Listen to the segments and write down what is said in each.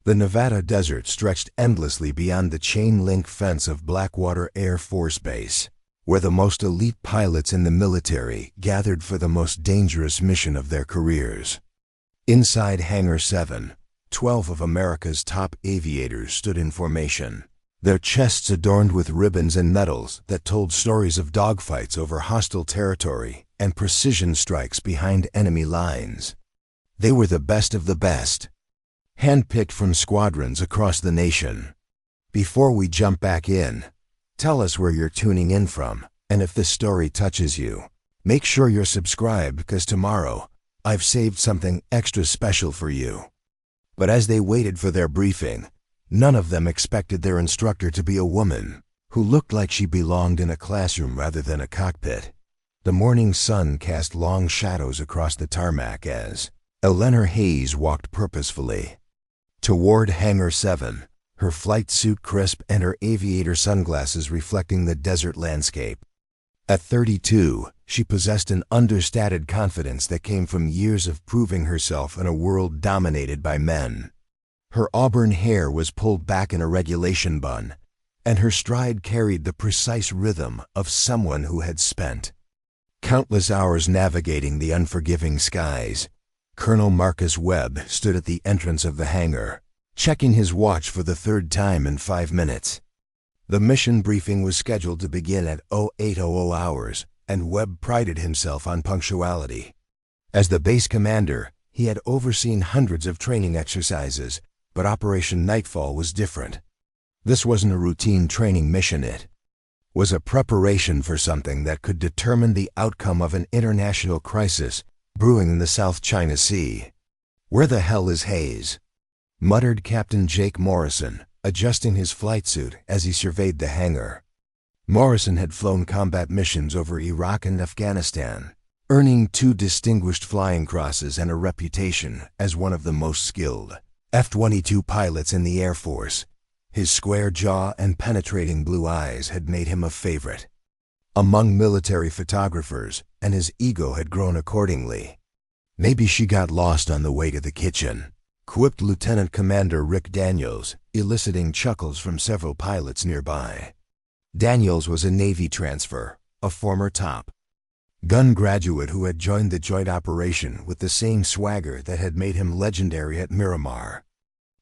The Nevada desert stretched endlessly beyond the chain-link fence of Blackwater Air Force Base, where the most elite pilots in the military gathered for the most dangerous mission of their careers. Inside Hangar 7, 12 of America's top aviators stood in formation, their chests adorned with ribbons and medals that told stories of dogfights over hostile territory and precision strikes behind enemy lines. They were the best of the best, handpicked from squadrons across the nation. Before we jump back in, tell us where you're tuning in from, and if this story touches you, make sure you're subscribed because tomorrow I've saved something extra special for you. But as they waited for their briefing, none of them expected their instructor to be a woman who looked like she belonged in a classroom rather than a cockpit. The morning sun cast long shadows across the tarmac as Eleanor Hayes walked purposefully toward Hangar 7, her flight suit crisp and her aviator sunglasses reflecting the desert landscape. At 32, she possessed an understated confidence that came from years of proving herself in a world dominated by men. Her auburn hair was pulled back in a regulation bun, and her stride carried the precise rhythm of someone who had spent countless hours navigating the unforgiving skies. Colonel Marcus Webb stood at the entrance of the hangar, checking his watch for the third time in 5 minutes. The mission briefing was scheduled to begin at 0800 hours, and Webb prided himself on punctuality. As the base commander, he had overseen hundreds of training exercises, but Operation Nightfall was different. This wasn't a routine training mission, it was a preparation for something that could determine the outcome of an international crisis brewing in the South China Sea. "Where the hell is Hayes?" muttered Captain Jake Morrison, adjusting his flight suit as he surveyed the hangar. Morrison had flown combat missions over Iraq and Afghanistan, earning 2 distinguished flying crosses and a reputation as one of the most skilled F-22 pilots in the Air Force. His square jaw and penetrating blue eyes had made him a favorite among military photographers, and his ego had grown accordingly. "Maybe she got lost on the way to the kitchen," quipped Lieutenant Commander Rick Daniels, eliciting chuckles from several pilots nearby. Daniels was a Navy transfer, a former Top Gun graduate who had joined the joint operation with the same swagger that had made him legendary at Miramar.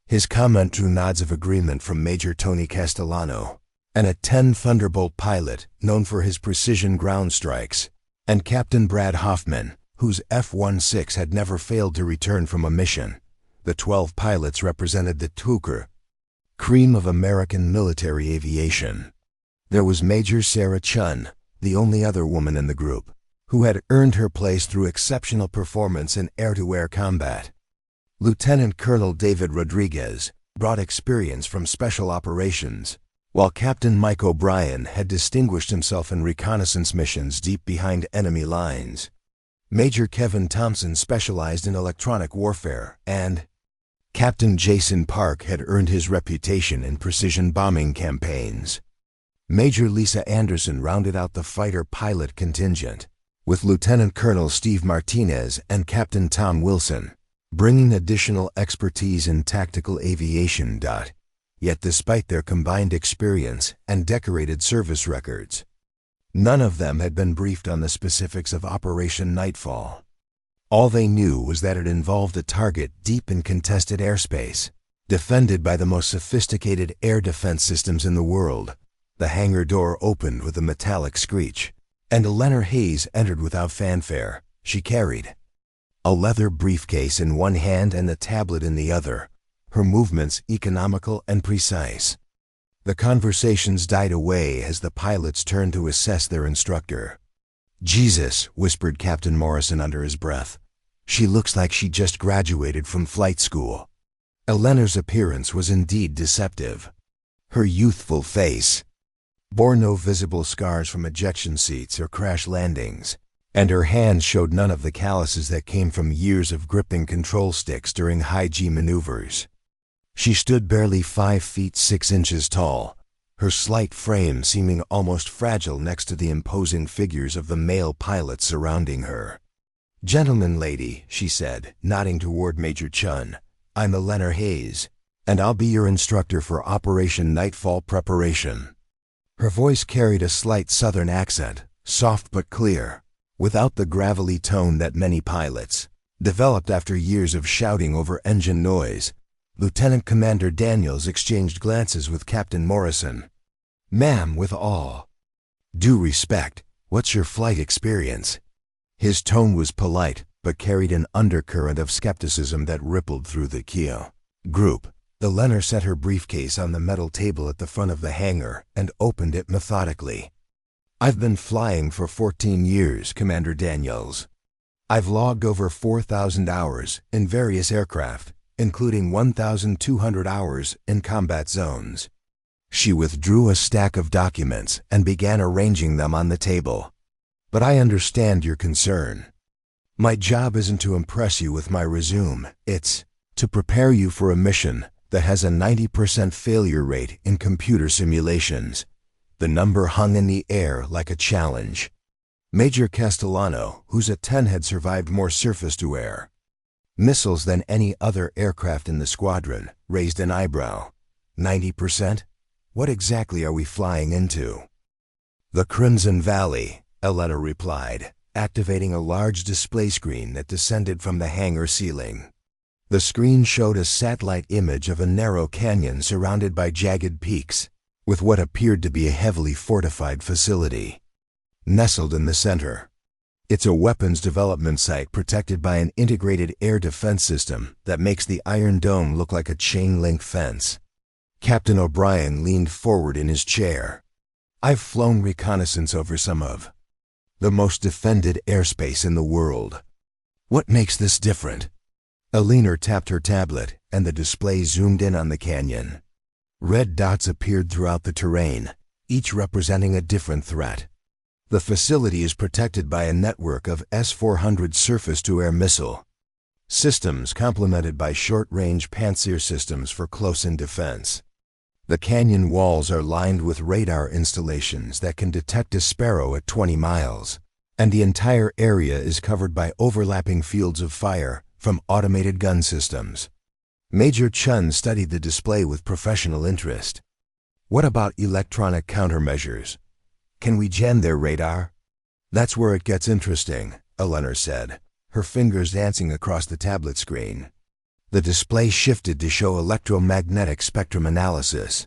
His comment drew nods of agreement from Major Tony Castellano, and a 10 Thunderbolt pilot known for his precision ground strikes, and Captain Brad Hoffman, whose F-16 had never failed to return from a mission. The 12 pilots represented the Tucker cream of American military aviation. There was Major Sarah Chun, the only other woman in the group, who had earned her place through exceptional performance in air-to-air combat. Lieutenant Colonel David Rodriguez brought experience from special operations, while Captain Mike O'Brien had distinguished himself in reconnaissance missions deep behind enemy lines. Major Kevin Thompson specialized in electronic warfare, and Captain Jason Park had earned his reputation in precision bombing campaigns. Major Lisa Anderson rounded out the fighter pilot contingent, with Lieutenant Colonel Steve Martinez and Captain Tom Wilson bringing additional expertise in tactical aviation. Yet despite their combined experience and decorated service records, none of them had been briefed on the specifics of Operation Nightfall. All they knew was that it involved a target deep in contested airspace, defended by the most sophisticated air defense systems in the world. The hangar door opened with a metallic screech, and Eleanor Hayes entered without fanfare. She carried a leather briefcase in one hand and a tablet in the other, her movements economical and precise. The conversations died away as the pilots turned to assess their instructor. "Jesus," whispered Captain Morrison under his breath. "She looks like she just graduated from flight school." Eleanor's appearance was indeed deceptive. Her youthful face bore no visible scars from ejection seats or crash landings, and her hands showed none of the calluses that came from years of gripping control sticks during high-G maneuvers. She stood barely 5 feet 6 inches tall, her slight frame seeming almost fragile next to the imposing figures of the male pilots surrounding her. "Gentlemen, lady," she said, nodding toward Major Chun, "I'm Eleanor Hayes. And I'll be your instructor for Operation Nightfall preparation." Her voice carried a slight southern accent, soft but clear, without the gravelly tone that many pilots, developed after years of shouting over engine noise. Lieutenant Commander Daniels exchanged glances with Captain Morrison. "Ma'am, with all due respect, what's your flight experience?" His tone was polite, but carried an undercurrent of skepticism that rippled through the Keo group. The Lenner set her briefcase on the metal table at the front of the hangar and opened it methodically. "I've been flying for 14 years, Commander Daniels. I've logged over 4,000 hours in various aircraft, including 1,200 hours in combat zones." She withdrew a stack of documents and began arranging them on the table. "But I understand your concern. My job isn't to impress you with my resume, it's to prepare you for a mission that has a 90% failure rate in computer simulations." The number hung in the air like a challenge. Major Castellano, whose a 10 had survived more surface-to-air missiles than any other aircraft in the squadron, raised an eyebrow. 90%? What exactly are we flying into? "The Crimson Valley," Elena replied, activating a large display screen that descended from the hangar ceiling. The screen showed a satellite image of a narrow canyon surrounded by jagged peaks, with what appeared to be a heavily fortified facility nestled in the center. It's a weapons development site protected by an integrated air defense system that makes the Iron Dome look like a chain-link fence. Captain O'Brien leaned forward in his chair. "I've flown reconnaissance over some of the most defended airspace in the world. What makes this different?" Elena tapped her tablet, and the display zoomed in on the canyon. Red dots appeared throughout the terrain, each representing a different threat. "The facility is protected by a network of S-400 surface-to-air missile systems complemented by short-range Pantsir systems for close-in defense. The canyon walls are lined with radar installations that can detect a sparrow at 20 miles, and the entire area is covered by overlapping fields of fire from automated gun systems." Major Chun studied the display with professional interest. "What about electronic countermeasures? Can we jam their radar?" "That's where it gets interesting," Elena said, her fingers dancing across the tablet screen. The display shifted to show electromagnetic spectrum analysis.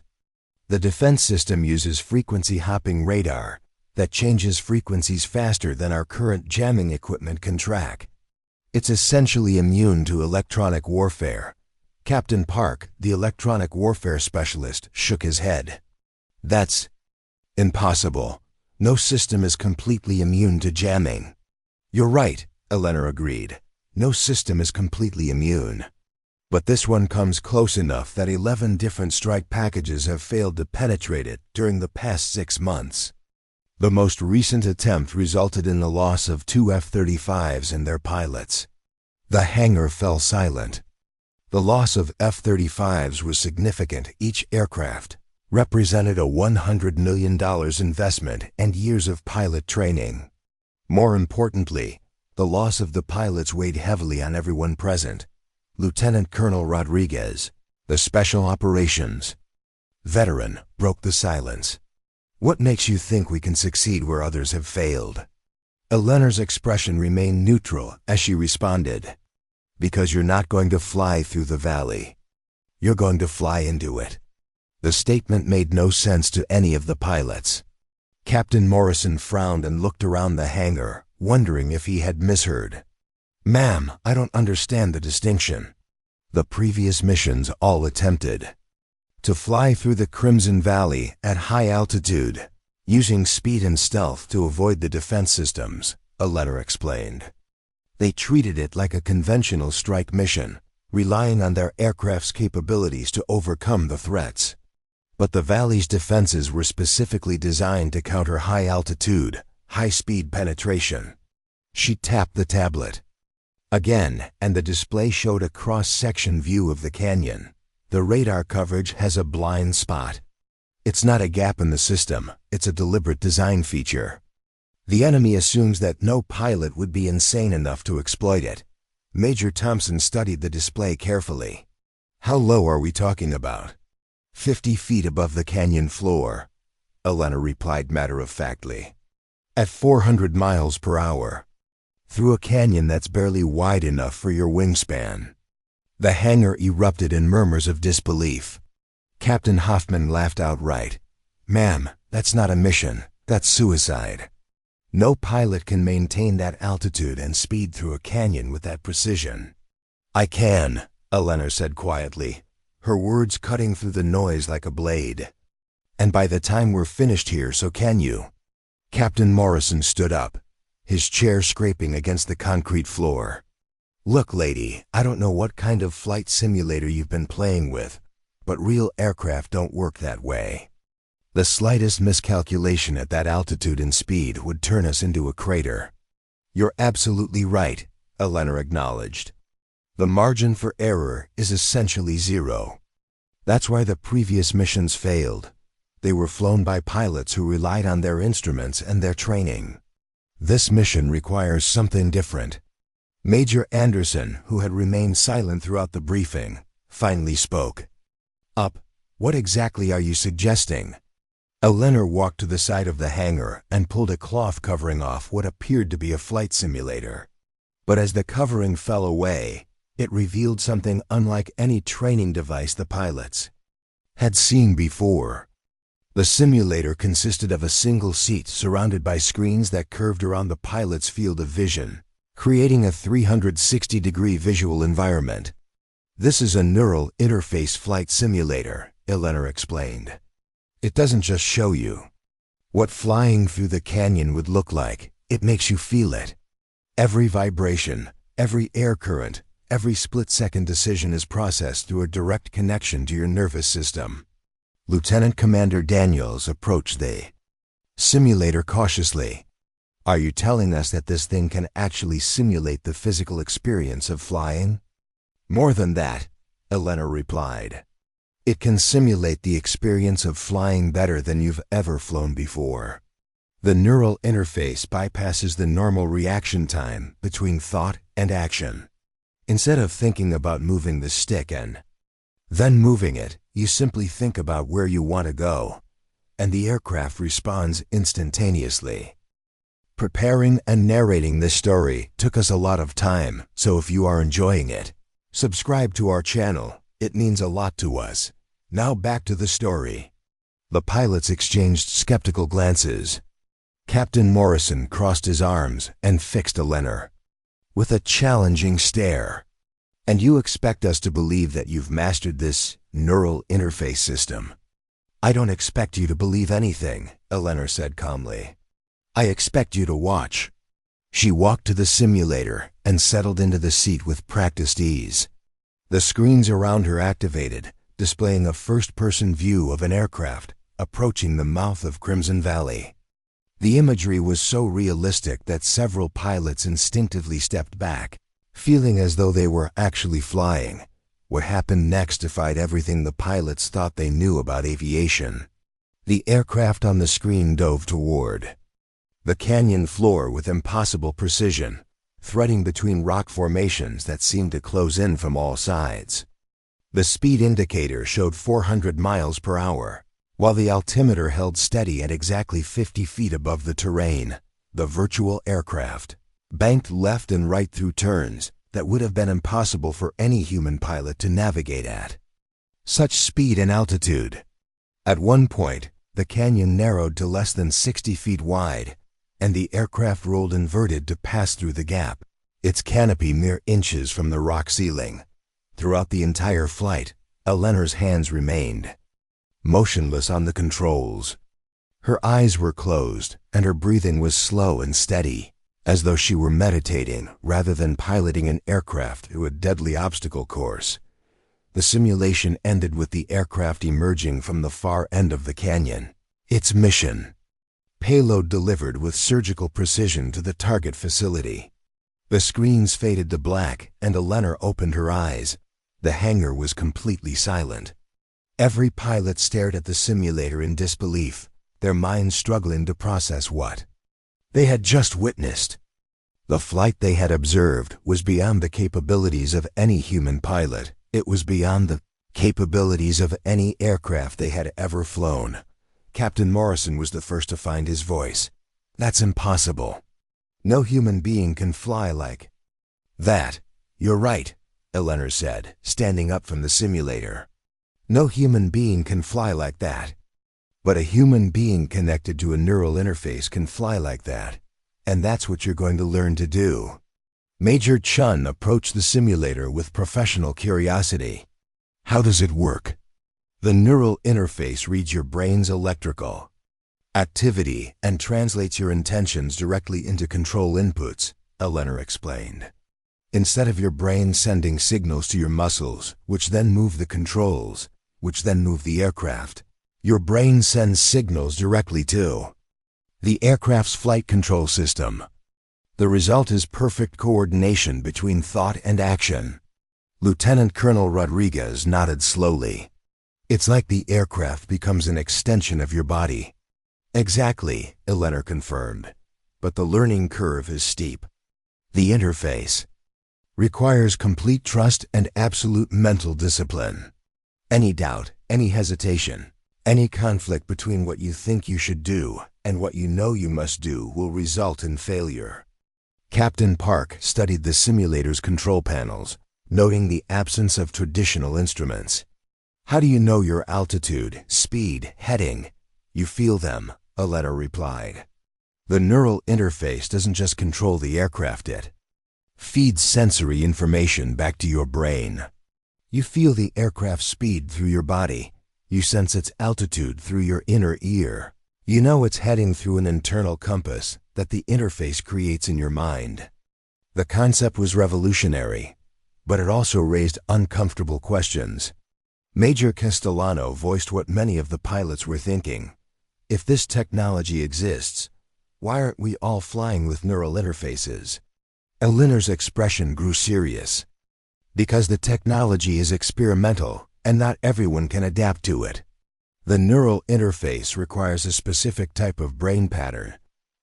The defense system uses frequency-hopping radar that changes frequencies faster than our current jamming equipment can track. It's essentially immune to electronic warfare. Captain Park, the electronic warfare specialist, shook his head. "That's impossible. No system is completely immune to jamming." "You're right," Elena agreed. "No system is completely immune. But this one comes close enough that 11 different strike packages have failed to penetrate it during the past 6 months. The most recent attempt resulted in the loss of 2 F-35s and their pilots." The hangar fell silent. The loss of F-35s was significant. Each aircraft represented a $100 million investment and years of pilot training. More importantly, the loss of the pilots weighed heavily on everyone present. Lieutenant Colonel Rodriguez, the Special Operations veteran, broke the silence. "What makes you think we can succeed where others have failed?" Eleanor's expression remained neutral as she responded. "Because you're not going to fly through the valley. You're going to fly into it." The statement made no sense to any of the pilots. Captain Morrison frowned and looked around the hangar, wondering if he had misheard. "Ma'am, I don't understand the distinction." "The previous missions all attempted to fly through the Crimson Valley at high altitude, using speed and stealth to avoid the defense systems," Elena explained. "They treated it like a conventional strike mission, relying on their aircraft's capabilities to overcome the threats. But the valley's defenses were specifically designed to counter high-altitude, high-speed penetration." She tapped the tablet again, and the display showed a cross-section view of the canyon. "The radar coverage has a blind spot. It's not a gap in the system, it's a deliberate design feature. The enemy assumes that no pilot would be insane enough to exploit it." Major Thompson studied the display carefully. How low are we talking about? 50 feet above the canyon floor, Elena replied matter-of-factly. At 400 miles per hour. Through a canyon that's barely wide enough for your wingspan. The hangar erupted in murmurs of disbelief. Captain Hoffman laughed outright. Ma'am, that's not a mission, that's suicide. No pilot can maintain that altitude and speed through a canyon with that precision. I can, Elena said quietly, her words cutting through the noise like a blade. And by the time we're finished here, so can you. Captain Morrison stood up, his chair scraping against the concrete floor. Look, lady, I don't know what kind of flight simulator you've been playing with, but real aircraft don't work that way. The slightest miscalculation at that altitude and speed would turn us into a crater. You're absolutely right, Elena acknowledged. The margin for error is essentially zero. That's why the previous missions failed. They were flown by pilots who relied on their instruments and their training. This mission requires something different. Major Anderson, who had remained silent throughout the briefing, finally spoke. What exactly are you suggesting? Elena walked to the side of the hangar and pulled a cloth covering off what appeared to be a flight simulator. But as the covering fell away, it revealed something unlike any training device the pilots had seen before. The simulator consisted of a single seat surrounded by screens that curved around the pilot's field of vision, creating a 360-degree visual environment. This is a neural interface flight simulator, Elena explained. It doesn't just show you what flying through the canyon would look like, it makes you feel it. Every vibration, every air current, every split-second decision is processed through a direct connection to your nervous system. Lieutenant Commander Daniels approached the simulator cautiously. Are you telling us that this thing can actually simulate the physical experience of flying? More than that, Elena replied. It can simulate the experience of flying better than you've ever flown before. The neural interface bypasses the normal reaction time between thought and action. Instead of thinking about moving the stick and then moving it, you simply think about where you want to go, and the aircraft responds instantaneously. Preparing and narrating this story took us a lot of time, so if you are enjoying it, subscribe to our channel. It means a lot to us. Now back to the story. The pilots exchanged skeptical glances. Captain Morrison crossed his arms and fixed Elena with a challenging stare. And you expect us to believe that you've mastered this neural interface system? I don't expect you to believe anything, Elena said calmly. I expect you to watch. She walked to the simulator and settled into the seat with practiced ease. The screens around her activated, displaying a first-person view of an aircraft approaching the mouth of Crimson Valley. The imagery was so realistic that several pilots instinctively stepped back, feeling as though they were actually flying. What happened next defied everything the pilots thought they knew about aviation. The aircraft on the screen dove toward the canyon floor with impossible precision, threading between rock formations that seemed to close in from all sides. The speed indicator showed 400 miles per hour, while the altimeter held steady at exactly 50 feet above the terrain. The virtual aircraft banked left and right through turns that would have been impossible for any human pilot to navigate at such speed and altitude. At one point, the canyon narrowed to less than 60 feet wide, and the aircraft rolled inverted to pass through the gap, its canopy mere inches from the rock ceiling. Throughout the entire flight, Eleanor's hands remained motionless on the controls. Her eyes were closed, and her breathing was slow and steady, as though she were meditating rather than piloting an aircraft through a deadly obstacle course. The simulation ended with the aircraft emerging from the far end of the canyon. Its mission: payload delivered with surgical precision to the target facility. The screens faded to black, and Elena opened her eyes. The hangar was completely silent. Every pilot stared at the simulator in disbelief, their minds struggling to process what they had just witnessed. The flight they had observed was beyond the capabilities of any human pilot. It was beyond the capabilities of any aircraft they had ever flown. Captain Morrison was the first to find his voice. That's impossible. No human being can fly like that. You're right, Eleanor said, standing up from the simulator. No human being can fly like that. But a human being connected to a neural interface can fly like that. And that's what you're going to learn to do. Major Chun approached the simulator with professional curiosity. How does it work? The neural interface reads your brain's electrical activity and translates your intentions directly into control inputs, Eleanor explained. Instead of your brain sending signals to your muscles, which then move the controls, which then move the aircraft, your brain sends signals directly to the aircraft's flight control system. The result is perfect coordination between thought and action. Lieutenant Colonel Rodriguez nodded slowly. It's like the aircraft becomes an extension of your body. Exactly, Eleanor confirmed. But the learning curve is steep. The interface requires complete trust and absolute mental discipline. Any doubt, any hesitation, any conflict between what you think you should do and what you know you must do will result in failure. Captain Park studied the simulator's control panels, noting the absence of traditional instruments. How do you know your altitude, speed, heading? You feel them, Eleanor replied. The neural interface doesn't just control the aircraft, it feeds sensory information back to your brain. You feel the aircraft's speed through your body. You sense its altitude through your inner ear. You know it's heading through an internal compass that the interface creates in your mind. The concept was revolutionary, but it also raised uncomfortable questions. Major Castellano voiced what many of the pilots were thinking. If this technology exists, why aren't we all flying with neural interfaces? Eleanor's expression grew serious. Because the technology is experimental, and not everyone can adapt to it. The neural interface requires a specific type of brain pattern,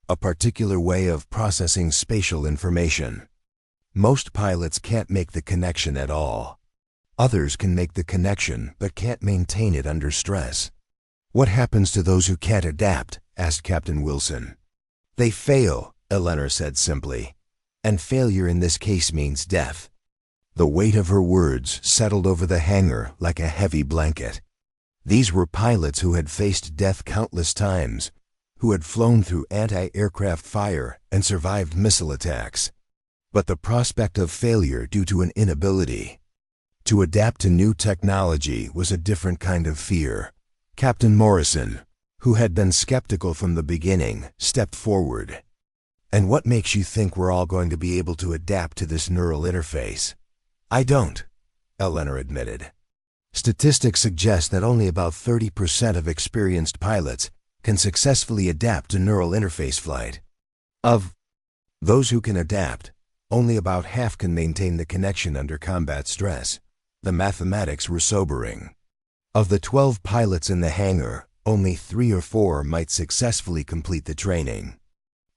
a particular way of processing spatial information. Most pilots can't make the connection at all. Others can make the connection but can't maintain it under stress. What happens to those who can't adapt? Asked Captain Wilson. They fail, Eleanor said simply. And failure in this case means death. The weight of her words settled over the hangar like a heavy blanket. These were pilots who had faced death countless times, who had flown through anti-aircraft fire and survived missile attacks. But the prospect of failure due to an inability to adapt to new technology was a different kind of fear. Captain Morrison, who had been skeptical from the beginning, stepped forward. And what makes you think we're all going to be able to adapt to this neural interface? I don't, Eleanor admitted. Statistics suggest that only about 30% of experienced pilots can successfully adapt to neural interface flight. Of those who can adapt, only about half can maintain the connection under combat stress. The mathematics were sobering. Of the 12 pilots in the hangar, only 3 or 4 might successfully complete the training.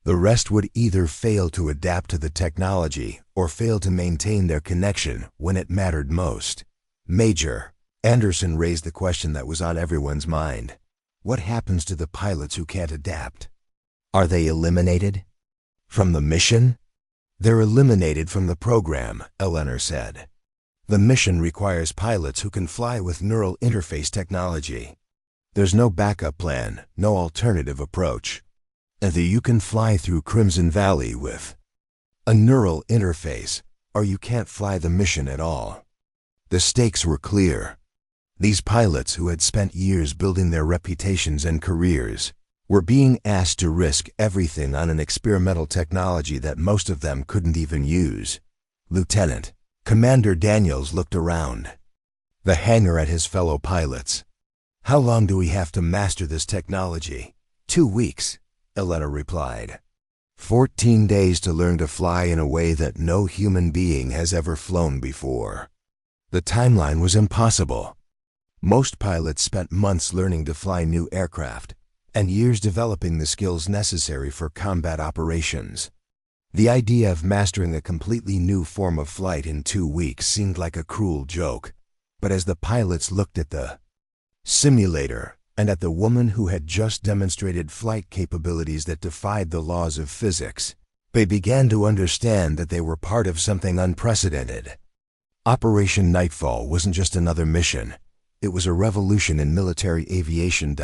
The rest would either fail to adapt to the technology or fail to maintain their connection when it mattered most. Major Anderson raised the question that was on everyone's mind. What happens to the pilots who can't adapt? Are they eliminated from the mission? They're eliminated from the program, Eleanor said. The mission requires pilots who can fly with neural interface technology. There's no backup plan, no alternative approach. Either you can fly through Crimson Valley with a neural interface, or you can't fly the mission at all. The stakes were clear. These pilots, who had spent years building their reputations and careers, were being asked to risk everything on an experimental technology that most of them couldn't even use. Lieutenant Commander Daniels looked around the hangar at his fellow pilots. How long do we have to master this technology? 2 weeks, Eleanor replied. 14 days to learn to fly in a way that no human being has ever flown before. The timeline was impossible. Most pilots spent months learning to fly new aircraft, and years developing the skills necessary for combat operations. The idea of mastering a completely new form of flight in 2 weeks seemed like a cruel joke. But as the pilots looked at the simulator and at the woman who had just demonstrated flight capabilities that defied the laws of physics, they began to understand that they were part of something unprecedented. Operation Nightfall wasn't just another mission. It was a revolution in military aviation.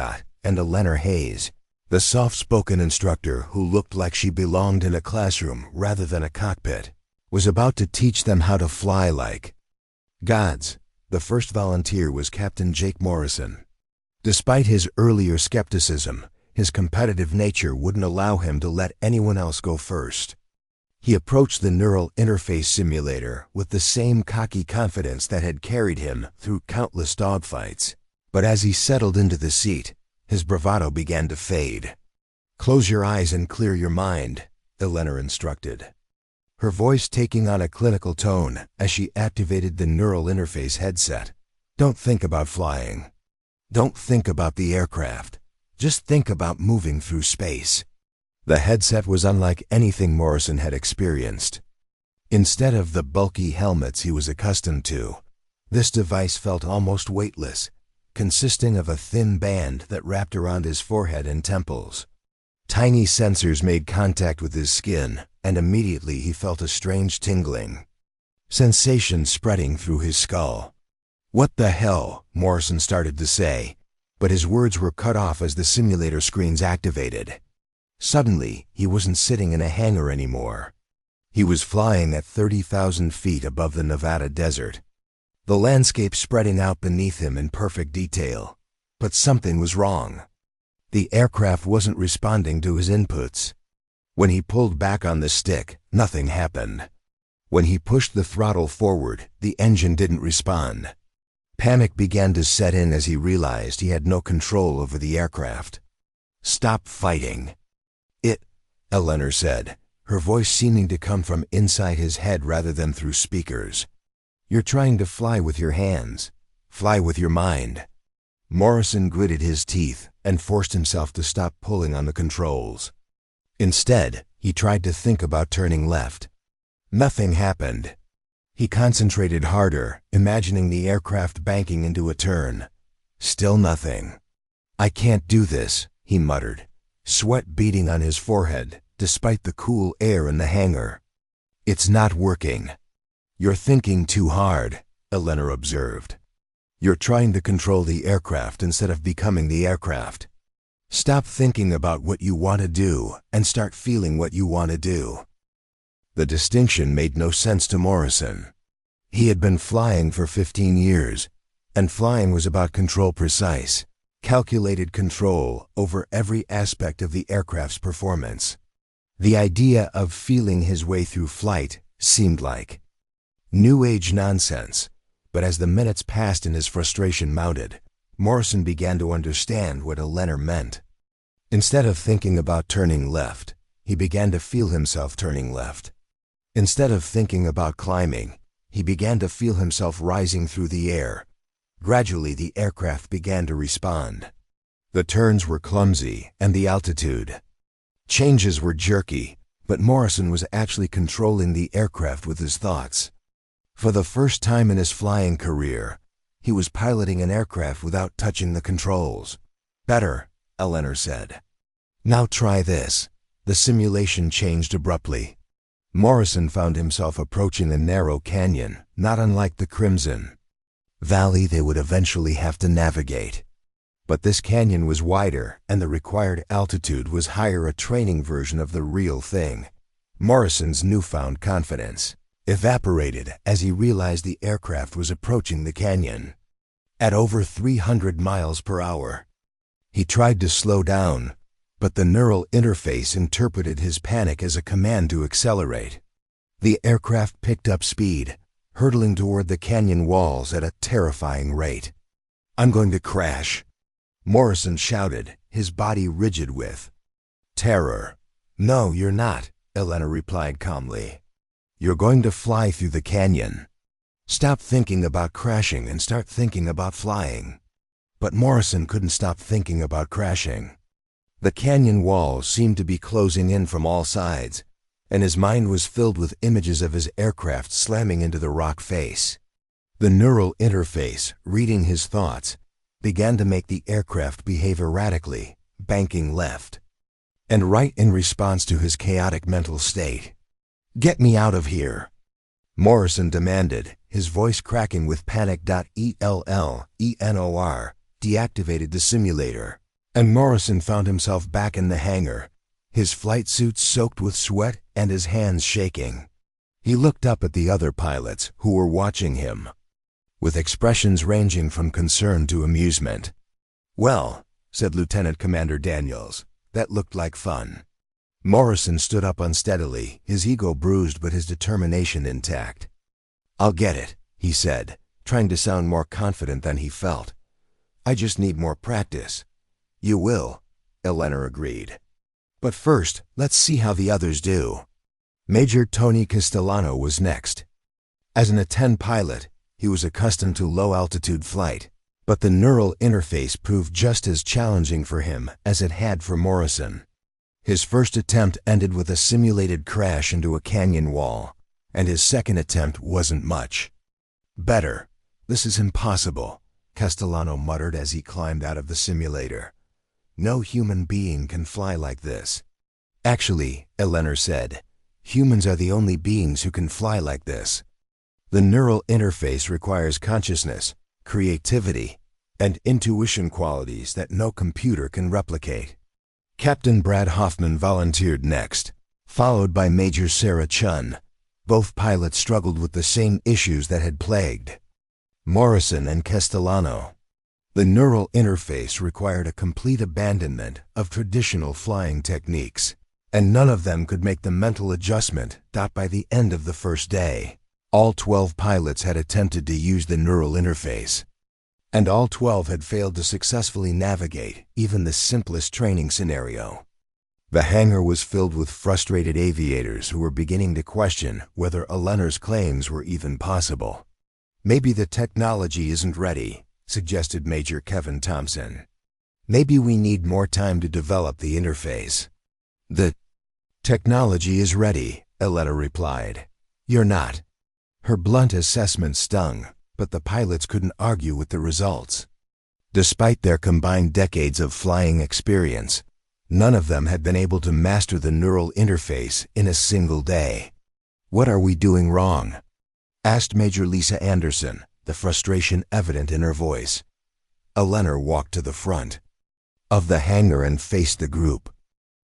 And Eleanor Hayes, the soft-spoken instructor who looked like she belonged in a classroom rather than a cockpit, was about to teach them how to fly like gods. The first volunteer was Captain Jake Morrison. Despite his earlier skepticism, his competitive nature wouldn't allow him to let anyone else go first. He approached the neural interface simulator with the same cocky confidence that had carried him through countless dogfights. But as he settled into the seat, his bravado began to fade. "Close your eyes and clear your mind," Eleanor instructed, her voice taking on a clinical tone as she activated the neural interface headset. "Don't think about flying. Don't think about the aircraft. Just think about moving through space." The headset was unlike anything Morrison had experienced. Instead of the bulky helmets he was accustomed to, this device felt almost weightless, consisting of a thin band that wrapped around his forehead and temples. Tiny sensors made contact with his skin, and immediately he felt a strange tingling sensation spreading through his skull. "What the hell?" Morrison started to say, but his words were cut off as the simulator screens activated. Suddenly, he wasn't sitting in a hangar anymore. He was flying at 30,000 feet above the Nevada desert, the landscape spreading out beneath him in perfect detail. But something was wrong. The aircraft wasn't responding to his inputs. When he pulled back on the stick, nothing happened. When he pushed the throttle forward, the engine didn't respond. Panic began to set in as he realized he had no control over the aircraft. "Stop fighting." Eleanor said, her voice seeming to come from inside his head rather than through speakers. "You're trying to fly with your hands. Fly with your mind." Morrison gritted his teeth and forced himself to stop pulling on the controls. Instead, he tried to think about turning left. Nothing happened. He concentrated harder, imagining the aircraft banking into a turn. Still nothing. "I can't do this," he muttered, sweat beading on his forehead, despite the cool air in the hangar. "It's not working." "You're thinking too hard," Eleanor observed. "You're trying to control the aircraft instead of becoming the aircraft. Stop thinking about what you want to do and start feeling what you want to do." The distinction made no sense to Morrison. He had been flying for 15 years, and flying was about control, precise, calculated control over every aspect of the aircraft's performance. The idea of feeling his way through flight seemed like New Age nonsense, but as the minutes passed and his frustration mounted, Morrison began to understand what Eleanor meant. Instead of thinking about turning left, he began to feel himself turning left. Instead of thinking about climbing, he began to feel himself rising through the air. Gradually, the aircraft began to respond. The turns were clumsy, and the altitude changes were jerky, but Morrison was actually controlling the aircraft with his thoughts. For the first time in his flying career, he was piloting an aircraft without touching the controls. "Better," Eleanor said. "Now try this." The simulation changed abruptly. Morrison found himself approaching a narrow canyon, not unlike the Crimson Valley they would eventually have to navigate. But this canyon was wider, and the required altitude was higher, a training version of the real thing. Morrison's newfound confidence evaporated as he realized the aircraft was approaching the canyon at over 300 miles per hour. He tried to slow down, but the neural interface interpreted his panic as a command to accelerate. The aircraft picked up speed, hurtling toward the canyon walls at a terrifying rate. "I'm going to crash," Morrison shouted, his body rigid with terror. "No, you're not," Eleanor replied calmly. "You're going to fly through the canyon. Stop thinking about crashing and start thinking about flying." But Morrison couldn't stop thinking about crashing. The canyon walls seemed to be closing in from all sides, and his mind was filled with images of his aircraft slamming into the rock face. The neural interface, reading his thoughts, began to make the aircraft behave erratically, banking left and right in response to his chaotic mental state. "Get me out of here," Morrison demanded, his voice cracking with panic. ELLENOR deactivated the simulator, and Morrison found himself back in the hangar, his flight suit soaked with sweat and his hands shaking. He looked up at the other pilots who were watching him, with expressions ranging from concern to amusement. "Well," said Lieutenant Commander Daniels, "that looked like fun." Morrison stood up unsteadily, his ego bruised but his determination intact. "I'll get it," he said, trying to sound more confident than he felt. "I just need more practice." "You will," Eleanor agreed. "But first, let's see how the others do." Major Tony Castellano was next. As an A-10 pilot, he was accustomed to low-altitude flight, but the neural interface proved just as challenging for him as it had for Morrison. His first attempt ended with a simulated crash into a canyon wall, and his second attempt wasn't much better. "This is impossible," Castellano muttered as he climbed out of the simulator. "No human being can fly like this." "Actually," Eleanor said, "humans are the only beings who can fly like this." The neural interface requires consciousness, creativity, and intuition qualities that no computer can replicate. Captain Brad Hoffman volunteered next, followed by Major Sarah Chun. Both pilots struggled with the same issues that had plagued Morrison and Castellano. The neural interface required a complete abandonment of traditional flying techniques, and none of them could make the mental adjustment. By the end of the first day, all 12 pilots had attempted to use the neural interface, and all 12 had failed to successfully navigate even the simplest training scenario. The hangar was filled with frustrated aviators who were beginning to question whether Eleanor's claims were even possible. "Maybe the technology isn't ready," suggested Major Kevin Thompson. "Maybe we need more time to develop the interface." "The technology is ready," Eleanor replied. "You're not." Her blunt assessment stung, but the pilots couldn't argue with the results. Despite their combined decades of flying experience, none of them had been able to master the neural interface in a single day. "What are we doing wrong?" asked Major Lisa Anderson, the frustration evident in her voice. Eleanor walked to the front of the hangar and faced the group.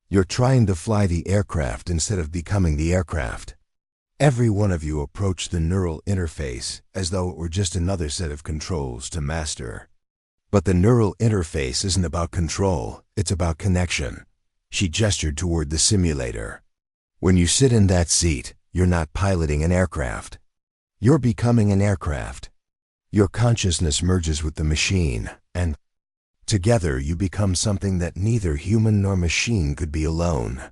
"You're trying to fly the aircraft instead of becoming the aircraft." Every one of you approached the neural interface as though it were just another set of controls to master. But the neural interface isn't about control, it's about connection. She gestured toward the simulator. When you sit in that seat, you're not piloting an aircraft. You're becoming an aircraft. Your consciousness merges with the machine, and together you become something that neither human nor machine could be alone.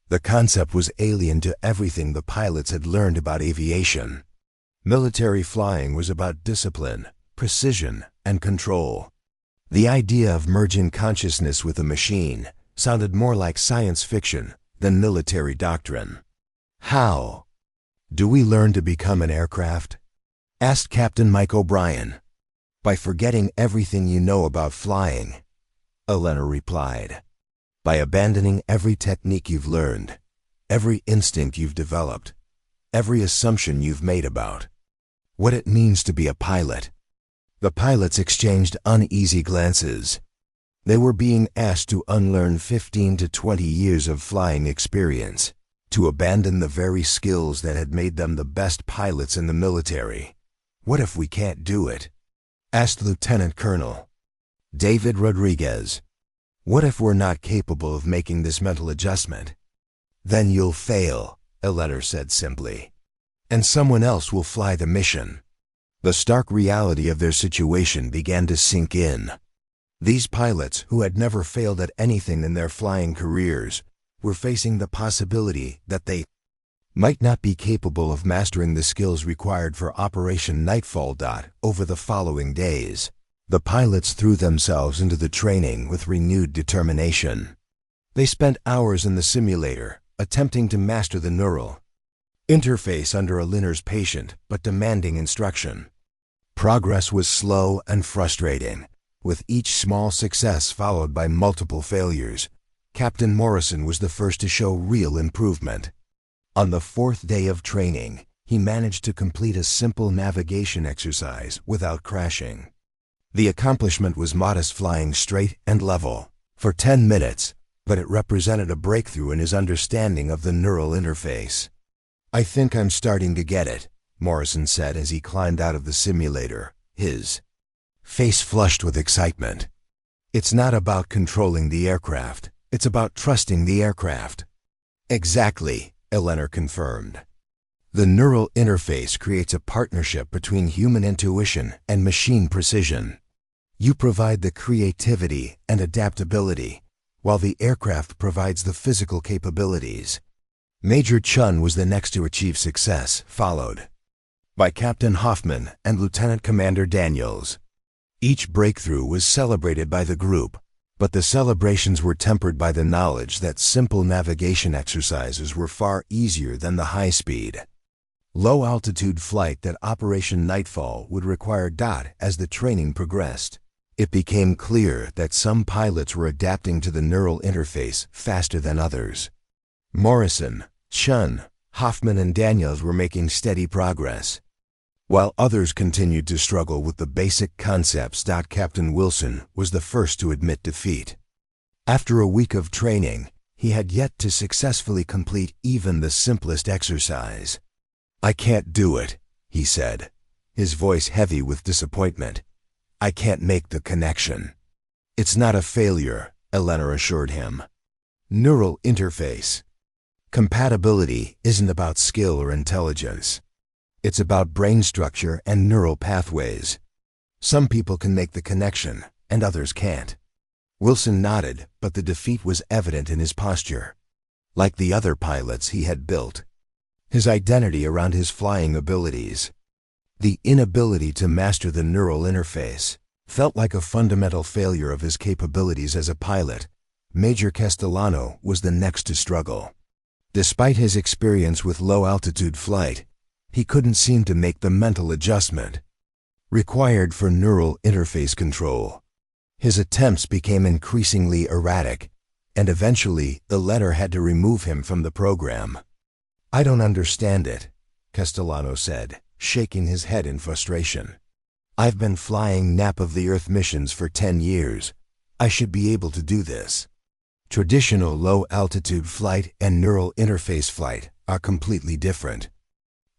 The concept was alien to everything the pilots had learned about aviation. Military flying was about discipline, precision, and control. The idea of merging consciousness with a machine sounded more like science fiction than military doctrine. "How do we learn to become an aircraft?" asked Captain Mike O'Brien. "By forgetting everything you know about flying," Eleanor replied. "By abandoning every technique you've learned, every instinct you've developed, every assumption you've made about what it means to be a pilot." The pilots exchanged uneasy glances. They were being asked to unlearn 15 to 20 years of flying experience, to abandon the very skills that had made them the best pilots in the military. "What if we can't do it?" asked Lieutenant Colonel David Rodriguez. "What if we're not capable of making this mental adjustment?" "Then you'll fail," Eleanor said simply, "and someone else will fly the mission." The stark reality of their situation began to sink in. These pilots, who had never failed at anything in their flying careers, were facing the possibility that they might not be capable of mastering the skills required for Operation Nightfall. Over the following days, the pilots threw themselves into the training with renewed determination. They spent hours in the simulator, attempting to master the neural interface under Eleanor's patient but demanding instruction. Progress was slow and frustrating, with each small success followed by multiple failures. Captain Morrison was the first to show real improvement. On the 4th day of training, he managed to complete a simple navigation exercise without crashing. The accomplishment was modest, flying straight and level for 10 minutes, but it represented a breakthrough in his understanding of the neural interface. "I think I'm starting to get it," Morrison said as he climbed out of the simulator, his face flushed with excitement. "It's not about controlling the aircraft, it's about trusting the aircraft." "Exactly," Eleanor confirmed. "The neural interface creates a partnership between human intuition and machine precision. You provide the creativity and adaptability, while the aircraft provides the physical capabilities." Major Chun was the next to achieve success, followed by Captain Hoffman and Lieutenant Commander Daniels. Each breakthrough was celebrated by the group, but the celebrations were tempered by the knowledge that simple navigation exercises were far easier than the high-speed, low-altitude flight that Operation Nightfall would require. As the training progressed, it became clear that some pilots were adapting to the neural interface faster than others. Morrison, Chun, Hoffman, and Daniels were making steady progress, while others continued to struggle with the basic concepts. Captain Wilson was the first to admit defeat. After a week of training, he had yet to successfully complete even the simplest exercise. "I can't do it," he said, his voice heavy with disappointment. "I can't make the connection." "It's not a failure," Eleanor assured him. Neural interface compatibility isn't about skill or intelligence. It's about brain structure and neural pathways. Some people can make the connection, and others can't. Wilson nodded, but the defeat was evident in his posture. Like the other pilots he had built his identity around his flying abilities. The inability to master the neural interface felt like a fundamental failure of his capabilities as a pilot. Major Castellano was the next to struggle. Despite his experience with low-altitude flight, he couldn't seem to make the mental adjustment required for neural interface control. His attempts became increasingly erratic, and eventually Eleanor had to remove him from the program. "I don't understand it," Castellano said, shaking his head in frustration. "I've been flying Nap of the Earth missions for 10 years. I should be able to do this." Traditional low-altitude flight and neural interface flight are completely different,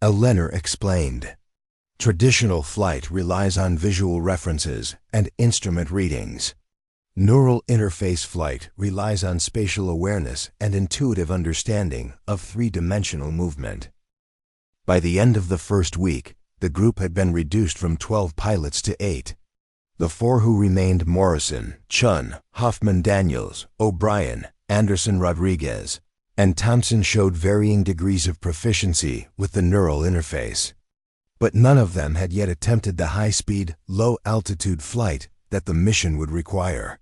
Eleanor explained. Traditional flight relies on visual references and instrument readings. Neural interface flight relies on spatial awareness and intuitive understanding of three-dimensional movement. By the end of the first week, the group had been reduced from 12 pilots to 8. The 4 who remained, Morrison, Chun, Hoffman, Daniels, O'Brien, Anderson, Rodriguez, and Thompson, showed varying degrees of proficiency with the neural interface. But none of them had yet attempted the high-speed, low-altitude flight that the mission would require.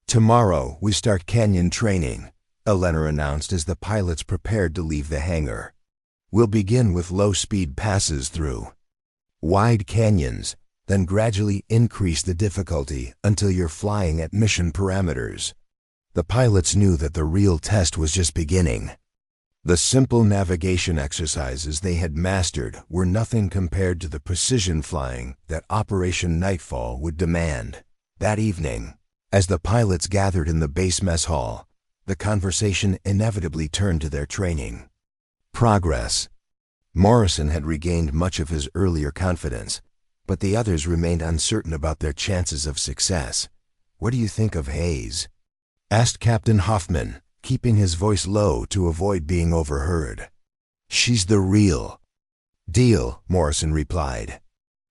"Tomorrow we start canyon training," Eleanor announced as the pilots prepared to leave the hangar. "We'll begin with low-speed passes through wide canyons, then gradually increase the difficulty until you're flying at mission parameters." The pilots knew that the real test was just beginning. The simple navigation exercises they had mastered were nothing compared to the precision flying that Operation Nightfall would demand. That evening, as the pilots gathered in the base mess hall, the conversation inevitably turned to their training progress. Morrison had regained much of his earlier confidence, but the others remained uncertain about their chances of success. "What do you think of Hayes?" asked Captain Hoffman, keeping his voice low to avoid being overheard. "She's the real deal," Morrison replied.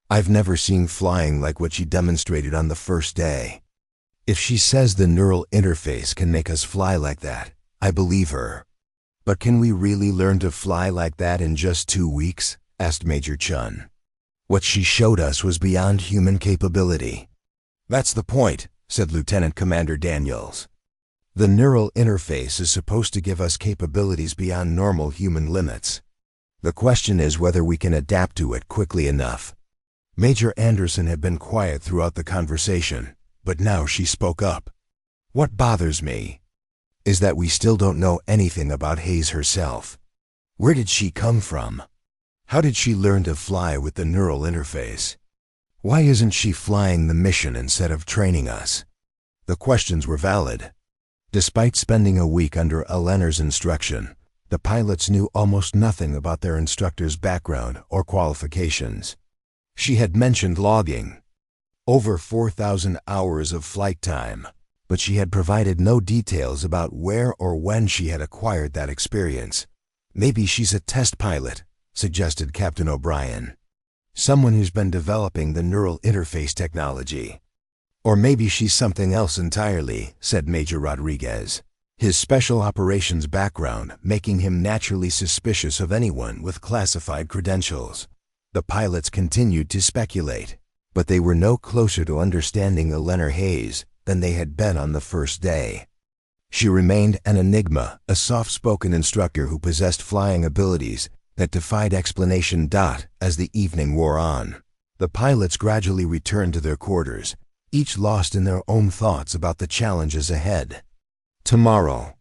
"I've never seen flying like what she demonstrated on the first day. If she says the neural interface can make us fly like that, I believe her. But can we really learn to fly like that in just 2 weeks?" asked Major Chun. "What she showed us was beyond human capability." "That's the point," said Lieutenant Commander Daniels. "The neural interface is supposed to give us capabilities beyond normal human limits. The question is whether we can adapt to it quickly enough." Major Anderson had been quiet throughout the conversation, but now she spoke up. "What bothers me is that we still don't know anything about Hayes herself. Where did she come from? How did she learn to fly with the neural interface? Why isn't she flying the mission instead of training us?" The questions were valid. Despite spending a week under Eleanor's instruction, the pilots knew almost nothing about their instructor's background or qualifications. She had mentioned logging, over 4,000 hours of flight time, but she had provided no details about where or when she had acquired that experience. "Maybe she's a test pilot," suggested Captain O'Brien. "Someone who's been developing the neural interface technology." "Or maybe she's something else entirely," said Major Rodriguez, his special operations background making him naturally suspicious of anyone with classified credentials. The pilots continued to speculate, but they were no closer to understanding Eleanor Hayes than they had been on the first day. She remained an enigma, a soft-spoken instructor who possessed flying abilities that defied explanation. As the evening wore on, the pilots gradually returned to their quarters, each lost in their own thoughts about the challenges ahead. Tomorrow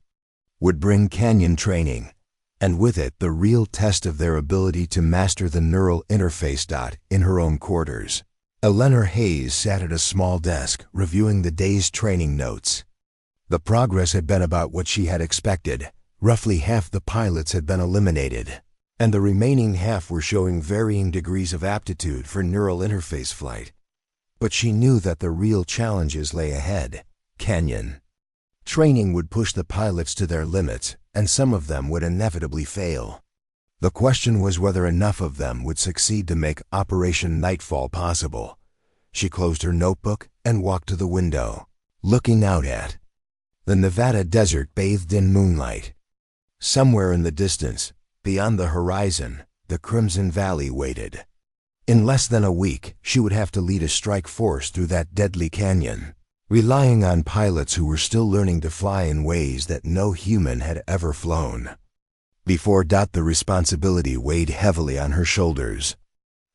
would bring canyon training, and with it the real test of their ability to master the neural interface. In her own quarters, Eleanor Hayes sat at a small desk reviewing the day's training notes. The progress had been about what she had expected. Roughly half the pilots had been eliminated, and the remaining half were showing varying degrees of aptitude for neural interface flight. But she knew that the real challenges lay ahead. Canyon training would push the pilots to their limits, and some of them would inevitably fail. The question was whether enough of them would succeed to make Operation Nightfall possible. She closed her notebook and walked to the window, looking out at the Nevada desert bathed in moonlight. Somewhere in the distance, beyond the horizon, the Crimson Valley waited. In less than a week, she would have to lead a strike force through that deadly canyon, relying on pilots who were still learning to fly in ways that no human had ever flown. Before the responsibility weighed heavily on her shoulders.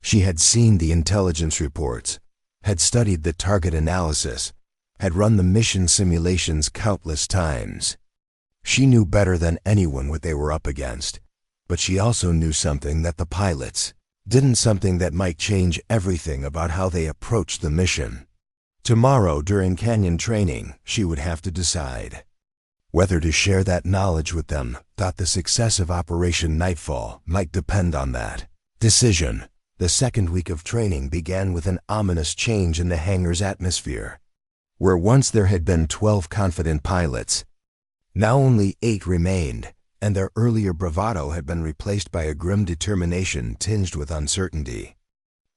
She had seen the intelligence reports, had studied the target analysis, had run the mission simulations countless times. She knew better than anyone what they were up against, but she also knew something that the pilots didn't, something that might change everything about how they approached the mission. Tomorrow, during canyon training, she would have to decide whether to share that knowledge with them. The success of Operation Nightfall might depend on that decision. The second week of training began with an ominous change in the hangar's atmosphere. Where once there had been 12 confident pilots, now only 8 remained, and their earlier bravado had been replaced by a grim determination tinged with uncertainty.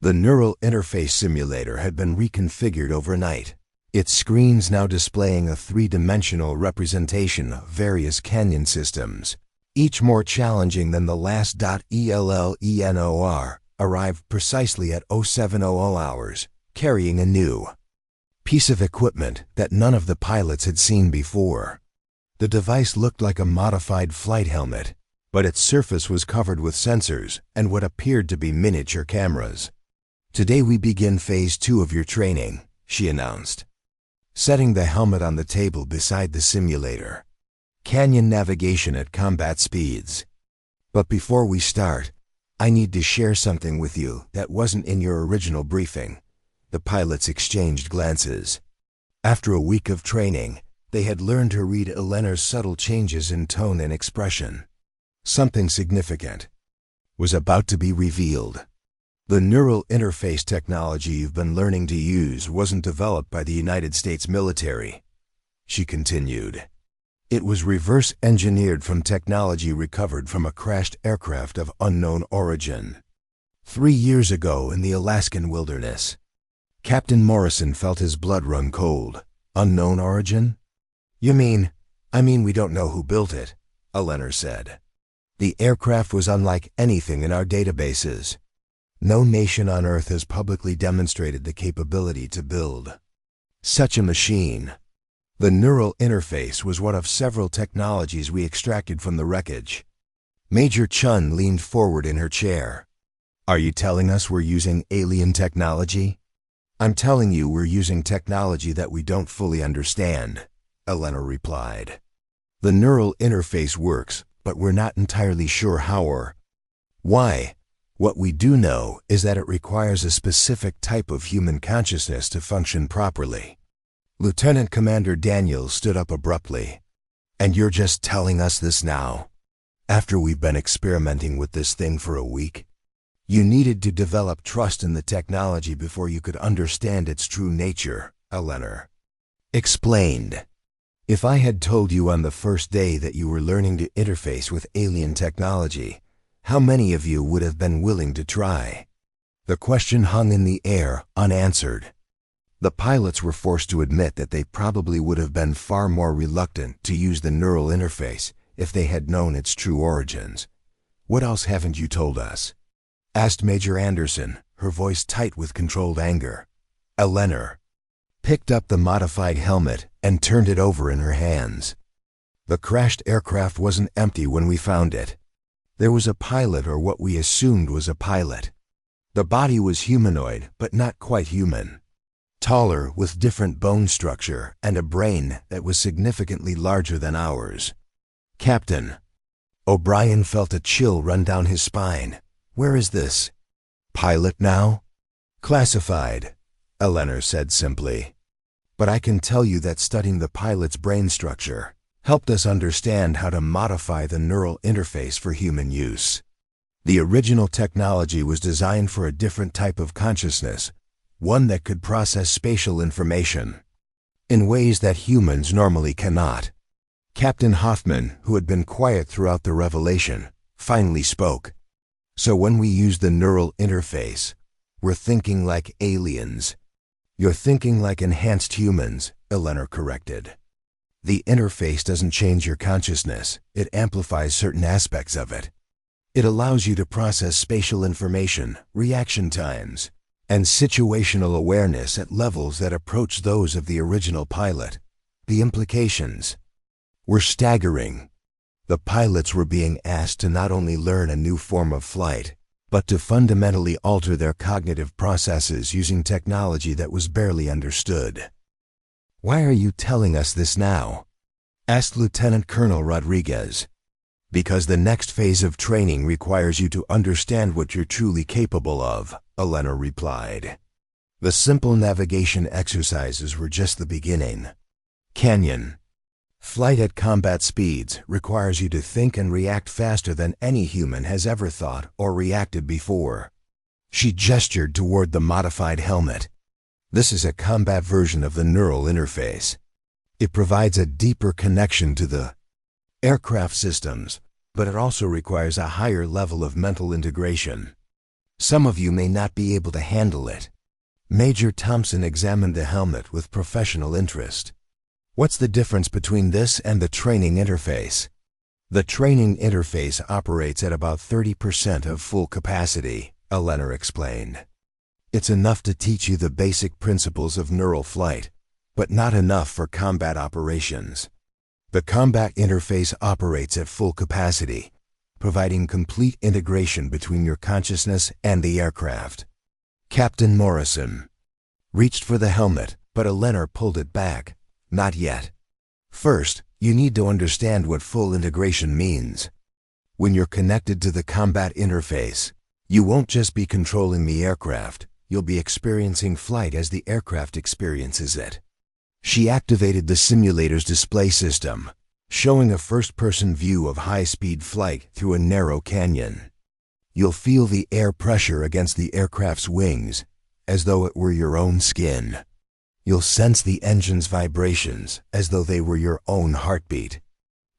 The neural interface simulator had been reconfigured overnight, its screens now displaying a 3-dimensional representation of various canyon systems, each more challenging than the last. ELLENOR arrived precisely at 0700 hours, carrying a new piece of equipment that none of the pilots had seen before. The device looked like a modified flight helmet, but its surface was covered with sensors and what appeared to be miniature cameras. "Today we begin Phase 2 of your training," she announced, setting the helmet on the table beside the simulator. "Canyon navigation at combat speeds. But before we start, I need to share something with you that wasn't in your original briefing." The pilots exchanged glances. After a week of training, they had learned to read Eleanor's subtle changes in tone and expression. Something significant was about to be revealed. "The neural interface technology you've been learning to use wasn't developed by the United States military," she continued. "It was reverse engineered from technology recovered from a crashed aircraft of unknown origin 3 years ago in the Alaskan wilderness." Captain Morrison felt his blood run cold. "Unknown origin? I mean we don't know who built it," Eleanor said. "The aircraft was unlike anything in our databases. No nation on Earth has publicly demonstrated the capability to build such a machine. The neural interface was one of several technologies we extracted from the wreckage." Major Chun leaned forward in her chair. Are you telling us we're using alien technology? I'm telling you we're using technology that we don't fully understand, Elena replied. The neural interface works, but we're not entirely sure how or why. What we do know is that it requires a specific type of human consciousness to function properly. Lieutenant Commander Daniels stood up abruptly. And you're just telling us this now? After we've been experimenting with this thing for a week? You needed to develop trust in the technology before you could understand its true nature, Elena explained. If I had told you on the first day that you were learning to interface with alien technology, how many of you would have been willing to try? The question hung in the air, unanswered. The pilots were forced to admit that they probably would have been far more reluctant to use the neural interface if they had known its true origins. What else haven't you told us? Asked Major Anderson, her voice tight with controlled anger. Elena picked up the modified helmet and turned it over in her hands. The crashed aircraft wasn't empty when we found it. There was a pilot, or what we assumed was a pilot. The body was humanoid, but not quite human. Taller, with different bone structure and a brain that was significantly larger than ours. Captain. O'Brien felt a chill run down his spine. Where is this pilot now? Classified, Elena said simply. But I can tell you that studying the pilot's brain structure helped us understand how to modify the neural interface for human use. The original technology was designed for a different type of consciousness, one that could process spatial information in ways that humans normally cannot. Captain Hoffman, who had been quiet throughout the revelation, finally spoke. So when we use the neural interface, we're thinking like aliens. You're thinking like enhanced humans, Elena corrected. The interface doesn't change your consciousness, it amplifies certain aspects of it. It allows you to process spatial information, reaction times, and situational awareness at levels that approach those of the original pilot. The implications were staggering. The pilots were being asked to not only learn a new form of flight, but to fundamentally alter their cognitive processes using technology that was barely understood. Why are you telling us this now? Asked Lieutenant Colonel Rodriguez. Because the next phase of training requires you to understand what you're truly capable of, Elena replied. The simple navigation exercises were just the beginning. Canyon. Flight at combat speeds requires you to think and react faster than any human has ever thought or reacted before. She gestured toward the modified helmet. This is a combat version of the neural interface. It provides a deeper connection to the aircraft systems, but it also requires a higher level of mental integration. Some of you may not be able to handle it. Major Thompson examined the helmet with professional interest. What's the difference between this and the training interface? The training interface operates at about 30% of full capacity, Elena explained. It's enough to teach you the basic principles of neural flight, but not enough for combat operations. The combat interface operates at full capacity, providing complete integration between your consciousness and the aircraft. Captain Morrison reached for the helmet, but Elena pulled it back. Not yet. First, you need to understand what full integration means. When you're connected to the combat interface, you won't just be controlling the aircraft, you'll be experiencing flight as the aircraft experiences it. She activated the simulator's display system, showing a first-person view of high-speed flight through a narrow canyon. You'll feel the air pressure against the aircraft's wings, as though it were your own skin. You'll sense the engine's vibrations as though they were your own heartbeat.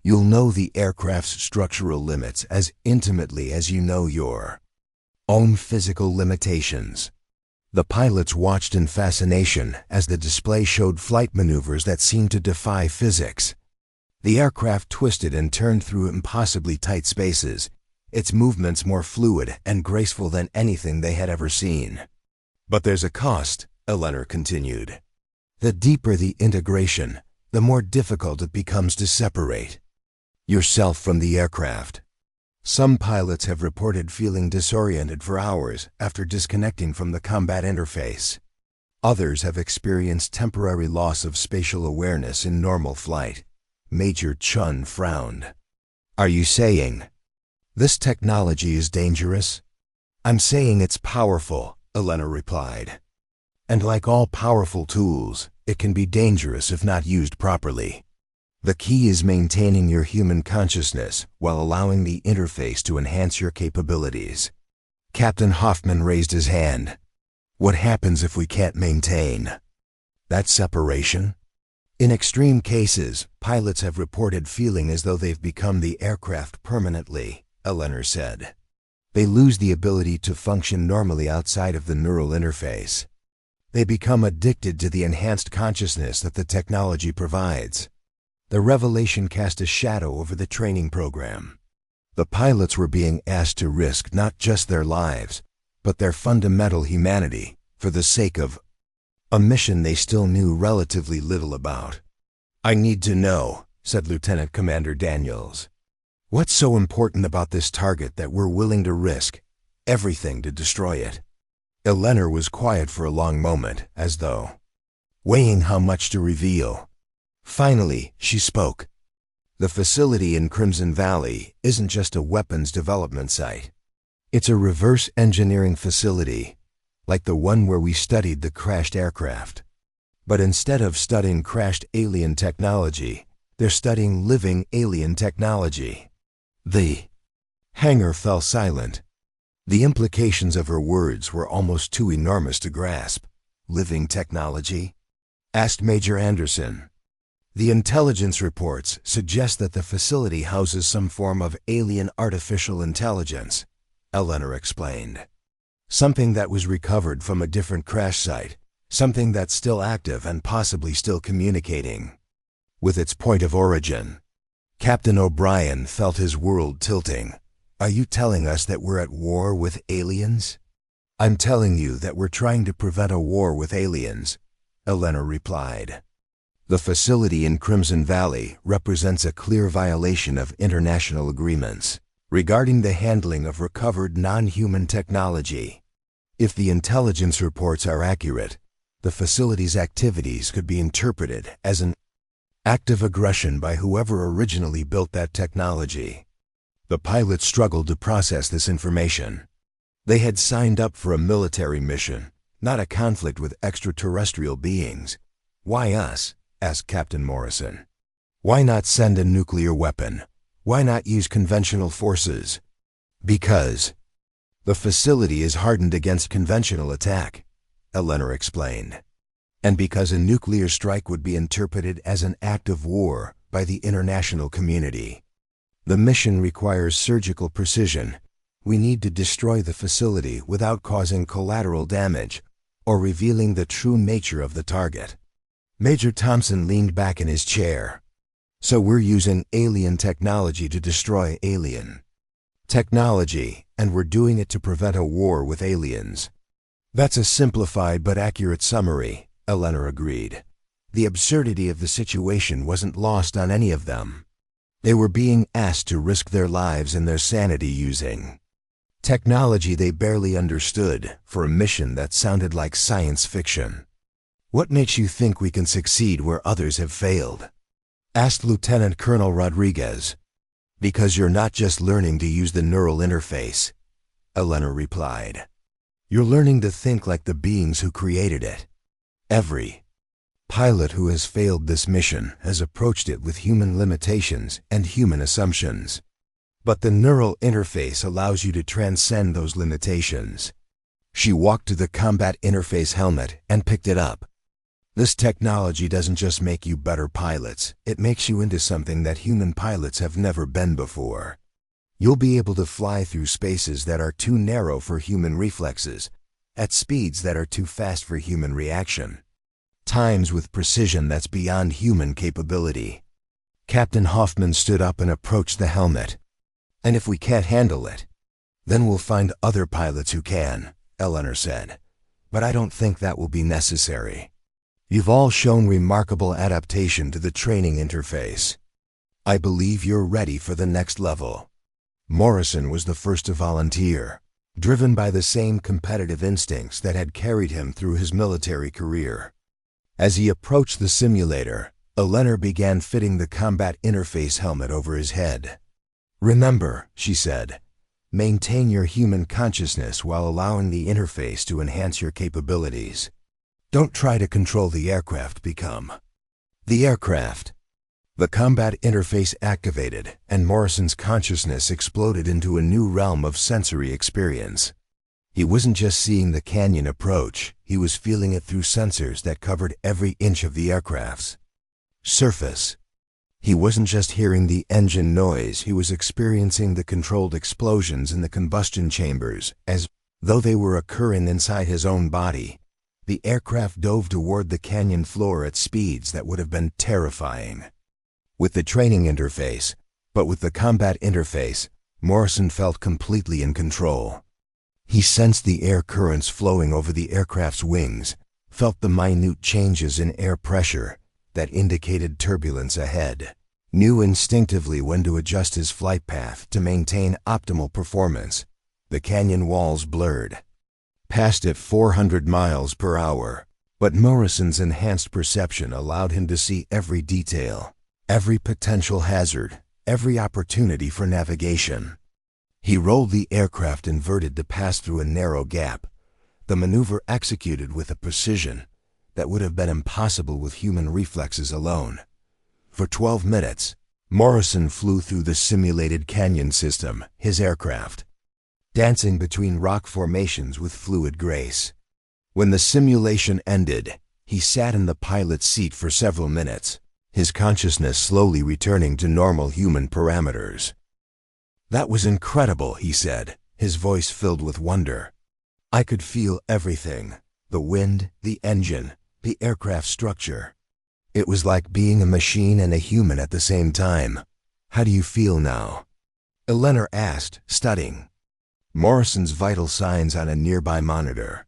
You'll know the aircraft's structural limits as intimately as you know your own physical limitations. The pilots watched in fascination as the display showed flight maneuvers that seemed to defy physics. The aircraft twisted and turned through impossibly tight spaces, its movements more fluid and graceful than anything they had ever seen. But there's a cost, Elena continued. The deeper the integration, the more difficult it becomes to separate yourself from the aircraft. Some pilots have reported feeling disoriented for hours after disconnecting from the combat interface. Others have experienced temporary loss of spatial awareness in normal flight. Major Chun frowned. "Are you saying this technology is dangerous?" "I'm saying it's powerful," Elena replied. "And like all powerful tools, it can be dangerous if not used properly. The key is maintaining your human consciousness while allowing the interface to enhance your capabilities." Captain Hoffman raised his hand. "What happens if we can't maintain that separation?" "In extreme cases, pilots have reported feeling as though they've become the aircraft permanently," Elena said. "They lose the ability to function normally outside of the neural interface. They become addicted to the enhanced consciousness that the technology provides." The revelation cast a shadow over the training program. The pilots were being asked to risk not just their lives, but their fundamental humanity for the sake of a mission they still knew relatively little about. "I need to know," said Lieutenant Commander Daniels. "What's so important about this target that we're willing to risk everything to destroy it?" Elena was quiet for a long moment, as though weighing how much to reveal. Finally, she spoke. "The facility in Crimson Valley isn't just a weapons development site. It's a reverse engineering facility, like the one where we studied the crashed aircraft. But instead of studying crashed alien technology, they're studying living alien technology." The hangar fell silent. The implications of her words were almost too enormous to grasp. "Living technology?" asked Major Anderson. "The intelligence reports suggest that the facility houses some form of alien artificial intelligence," Elena explained. "Something that was recovered from a different crash site, something that's still active and possibly still communicating with its point of origin." Captain O'Brien felt his world tilting. "Are you telling us that we're at war with aliens?" "I'm telling you that we're trying to prevent a war with aliens," Elena replied. "The facility in Crimson Valley represents a clear violation of international agreements regarding the handling of recovered non-human technology. If the intelligence reports are accurate, the facility's activities could be interpreted as an act of aggression by whoever originally built that technology." The pilots struggled to process this information. They had signed up for a military mission, not a conflict with extraterrestrial beings. "Why us?" asked Captain Morrison. "Why not send a nuclear weapon? Why not use conventional forces?" "Because the facility is hardened against conventional attack," Elena explained. "And because a nuclear strike would be interpreted as an act of war by the international community. The mission requires surgical precision. We need to destroy the facility without causing collateral damage or revealing the true nature of the target." Major Thompson leaned back in his chair. "So we're using alien technology to destroy alien technology, and we're doing it to prevent a war with aliens." "That's a simplified but accurate summary," Elena agreed. The absurdity of the situation wasn't lost on any of them. They were being asked to risk their lives and their sanity using technology they barely understood for a mission that sounded like science fiction. "What makes you think we can succeed where others have failed?" asked Lieutenant Colonel Rodriguez. "Because you're not just learning to use the neural interface," Elena replied. "You're learning to think like the beings who created it. Every pilot who has failed this mission has approached it with human limitations and human assumptions. But the neural interface allows you to transcend those limitations." She walked to the combat interface helmet and picked it up. "This technology doesn't just make you better pilots, it makes you into something that human pilots have never been before. You'll be able to fly through spaces that are too narrow for human reflexes, at speeds that are too fast for human reaction, times with precision that's beyond human capability." Captain Hoffman stood up and approached the helmet. "And if we can't handle it, then we'll find other pilots who can," Elena said. "But I don't think that will be necessary. You've all shown remarkable adaptation to the training interface. I believe you're ready for the next level." Morrison was the first to volunteer, driven by the same competitive instincts that had carried him through his military career. As he approached the simulator, Eleanor began fitting the combat interface helmet over his head. "Remember," she said, "maintain your human consciousness while allowing the interface to enhance your capabilities. Don't try to control the aircraft, become the aircraft." The combat interface activated, and Morrison's consciousness exploded into a new realm of sensory experience. He wasn't just seeing the canyon approach, he was feeling it through sensors that covered every inch of the aircraft's surface. He wasn't just hearing the engine noise, he was experiencing the controlled explosions in the combustion chambers, as though they were occurring inside his own body. The aircraft dove toward the canyon floor at speeds that would have been terrifying. With the training interface, but with the combat interface, Morrison felt completely in control. He sensed the air currents flowing over the aircraft's wings, felt the minute changes in air pressure that indicated turbulence ahead, knew instinctively when to adjust his flight path to maintain optimal performance. The canyon walls blurred, passed at 400 miles per hour, but Morrison's enhanced perception allowed him to see every detail, every potential hazard, every opportunity for navigation. He rolled the aircraft inverted to pass through a narrow gap, the maneuver executed with a precision that would have been impossible with human reflexes alone. For 12 minutes, Morrison flew through the simulated canyon system, his aircraft, dancing between rock formations with fluid grace. When the simulation ended, he sat in the pilot's seat for several minutes, his consciousness slowly returning to normal human parameters. "That was incredible," he said, his voice filled with wonder. "I could feel everything, the wind, the engine, the aircraft structure. It was like being a machine and a human at the same time. How do you feel now?" Eleanor asked, studying Morrison's vital signs on a nearby monitor.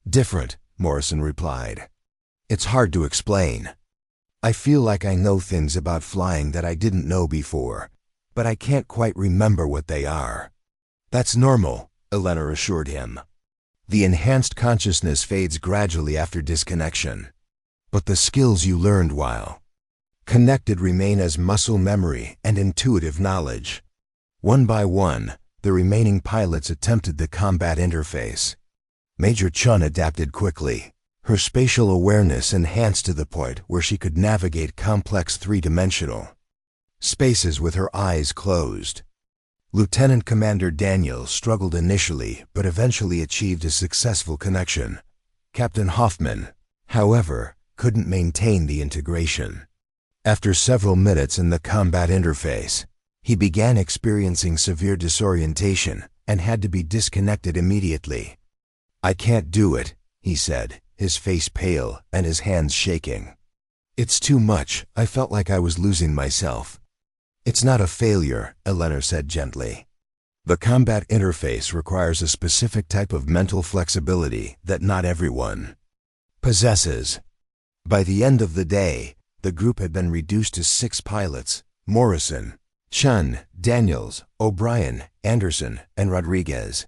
"Different," Morrison replied. "It's hard to explain. I feel like I know things about flying that I didn't know before, but I can't quite remember what they are." "That's normal," Eleanor assured him. "The enhanced consciousness fades gradually after disconnection. But the skills you learned while connected remain as muscle memory and intuitive knowledge." One by one, the remaining pilots attempted the combat interface. Major Chun adapted quickly, her spatial awareness enhanced to the point where she could navigate complex three-dimensional spaces with her eyes closed. Lieutenant Commander Daniels struggled initially but eventually achieved a successful connection. Captain Hoffman, however, couldn't maintain the integration. After several minutes in the combat interface, he began experiencing severe disorientation and had to be disconnected immediately. "I can't do it," he said, his face pale and his hands shaking. "It's too much. I felt like I was losing myself." "It's not a failure," Eleanor said gently. "The combat interface requires a specific type of mental flexibility that not everyone possesses." By the end of the day, the group had been reduced to 6 pilots: Morrison, Chun, Daniels, O'Brien, Anderson, and Rodriguez.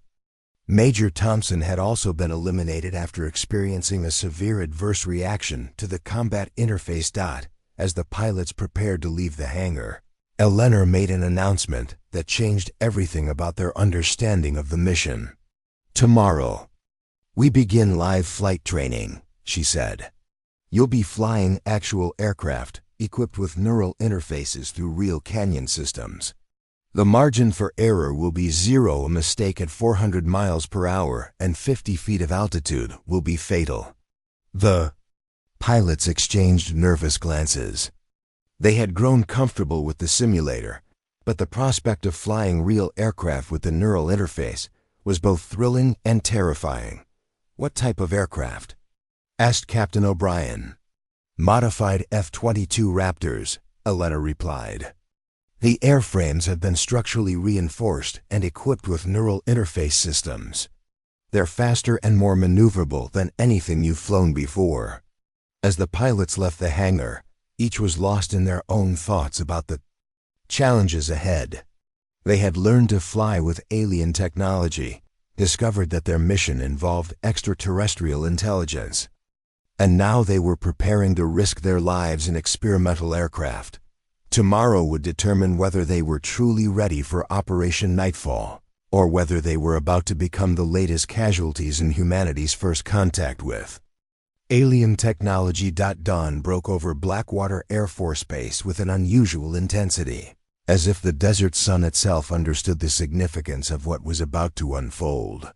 Major Thompson had also been eliminated after experiencing a severe adverse reaction to the combat interface. As the pilots prepared to leave the hangar, Eleanor made an announcement that changed everything about their understanding of the mission. "Tomorrow, we begin live flight training," she said. "You'll be flying actual aircraft equipped with neural interfaces through real canyon systems. The margin for error will be zero. A mistake at 400 miles per hour and 50 feet of altitude will be fatal." The pilots exchanged nervous glances. They had grown comfortable with the simulator, but the prospect of flying real aircraft with the neural interface was both thrilling and terrifying. "What type of aircraft?" asked Captain O'Brien. "Modified F-22 Raptors," Eleanor replied. "The airframes have been structurally reinforced and equipped with neural interface systems. They're faster and more maneuverable than anything you've flown before." As the pilots left the hangar, each was lost in their own thoughts about the challenges ahead. They had learned to fly with alien technology, discovered that their mission involved extraterrestrial intelligence, and now they were preparing to risk their lives in experimental aircraft. Tomorrow would determine whether they were truly ready for Operation Nightfall, or whether they were about to become the latest casualties in humanity's first contact with alien technology. Dawn broke over Blackwater Air Force Base with an unusual intensity, as if the desert sun itself understood the significance of what was about to unfold.